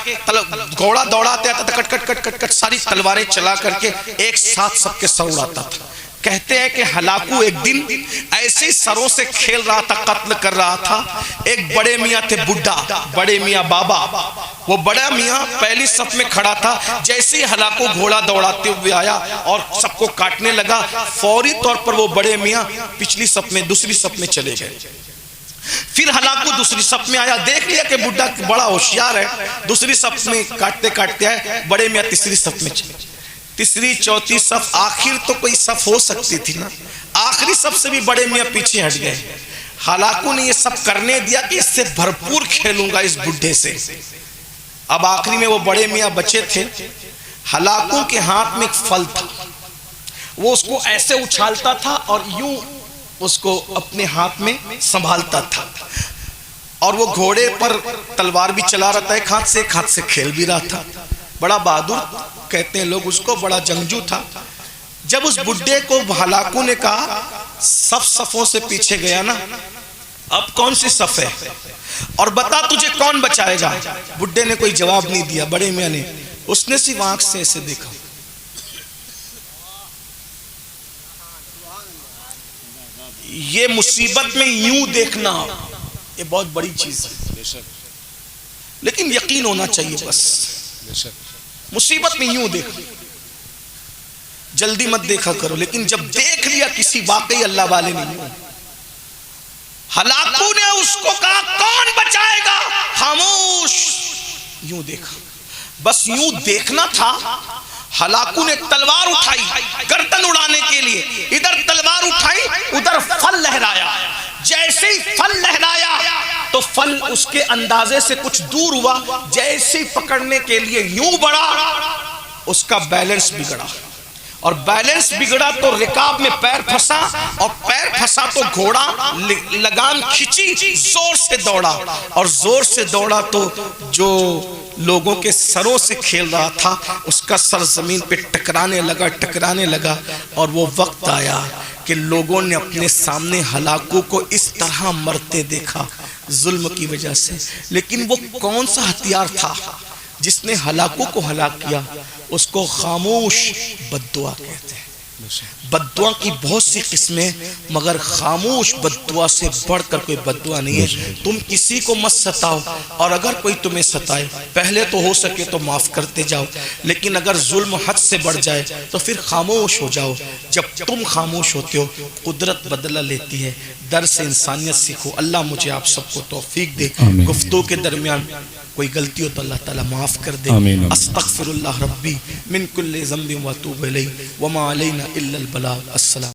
گھوڑا دوڑاتے آتا تھا، کٹ کٹ کٹ کٹ ساری تلواریں چلا کر کے ایک ساتھ سب کے سر اڑاتا تھا. کہتے ہیں کہ ہلاکو ایک دن ایسے سروں سے کھیل رہا تھا، قتل کر رہا تھا. ایک بڑے میاں تھے، بڈھا، بڑے میاں بابا. وہ بڑا میاں پہلی صف میں کھڑا تھا. جیسے ہی ہلاکو گھوڑا دوڑاتے ہوئے آیا اور سب کو کاٹنے لگا، فوری طور پر وہ بڑے میاں پچھلی صف میں دوسری صف میں چلے گئے. پھر ہلاکو دوسری صف میں آیا، دیکھ لیا کہ بڈھا بڑا ہوشیار ہے، دوسری صف میں کاٹتے کاٹتے آئے. بڑے میاں تیسری صف میں چلے. تیسری چوتھی صف، آخر تو کوئی صف ہو سکتی تھی نا، آخری صف سے بھی بڑے میاں پیچھے ہٹ گئے. ہلاکو نے یہ سب کرنے دیا کہ اس سے بھرپور کھیلوں گا اس بڈھے سے. اب آخری میں وہ بڑے میاں بچے تھے. ہلاکو کے ہاتھ میں ایک پھل تھا، وہ اس کو ایسے اچھالتا تھا اور یوں اس کو اپنے ہاتھ میں سنبھالتا تھا، اور وہ گھوڑے پر تلوار بھی چلا رہا تھا، ایک ہاتھ سے کھیل بھی رہا تھا. بڑا بہادر کہتے ہیں لوگ اس کو، بڑا جنگجو تھا. جب اس بڈھے کو ہلاکو نے کہا صفوں سے پیچھے گیا نا، اب کون سی صف ہے اور بتا تجھے کون بچائے گا؟ بڈھے نے کوئی جواب نہیں دیا. بڑے میاں نے، اس نے صرف آنکھ سے ایسے دیکھا. یہ مصیبت میں یوں دیکھنا یہ بہت بڑی چیز ہے، لیکن یقین ہونا چاہیے. بس مصیبت میں یوں دیکھ، جلدی مت دیکھا کرو. لیکن جب دیکھ لیا کسی واقعی اللہ والے نے، ہلاکو نے اس کو کہا کون بچائے گا؟ خاموش، یوں دیکھا. بس یوں دیکھنا تھا. ہلاکو نے تلوار اٹھائی گردن اڑانے کے لیے، ادھر تلوار اٹھائی ادھر پھل لہرایا. جیسے ہی پھل لہرایا تو پھل اس کے اندازے سے کچھ دور ہوا. جیسے ہی پکڑنے کے لیے یوں بڑھا، اس کا بیلنس بگڑا، اور بیلنس بگڑا تو رکاب میں پیر پھنسا، اور پیر پھنسا تو گھوڑا لگام کھچی، زور سے دوڑا، اور زور سے دوڑا تو جو لوگوں کے سروں سے کھیل رہا تھا، اس کا سر زمین پہ ٹکرانے لگا اور وہ وقت آیا کہ لوگوں نے اپنے سامنے ہلاکوں کو اس طرح مرتے دیکھا ظلم کی وجہ سے۔ لیکن وہ کون سا ہتھیار تھا جس نے ہلاکوں کو ہلاک کیا؟ اس کو خاموش بد دعا کہتے ہیں۔ بد دعا کی بہت سی قسمیں، مگر خاموش بد دعا سے بڑھ کر کوئی بد دعا نہیں ہے۔ تم کسی کو مت ستاؤ، اور اگر کوئی تمہیں ستائے پہلے تو ہو سکے تو معاف کرتے جاؤ، لیکن اگر ظلم حد سے بڑھ جائے تو پھر خاموش ہو جاؤ۔ جب تم خاموش ہوتے ہو قدرت بدلہ لیتی ہے۔ درس انسانیت سیکھو۔ اللہ مجھے آپ سب کو توفیق دے۔ گفتگو کے درمیان کوئی غلطی ہو تو اللہ تعالیٰ معاف کر دے۔ استغفر اللہ ربی من کل ذنب واتوب الیہ وما علینا الا البلاغ۔ السلام۔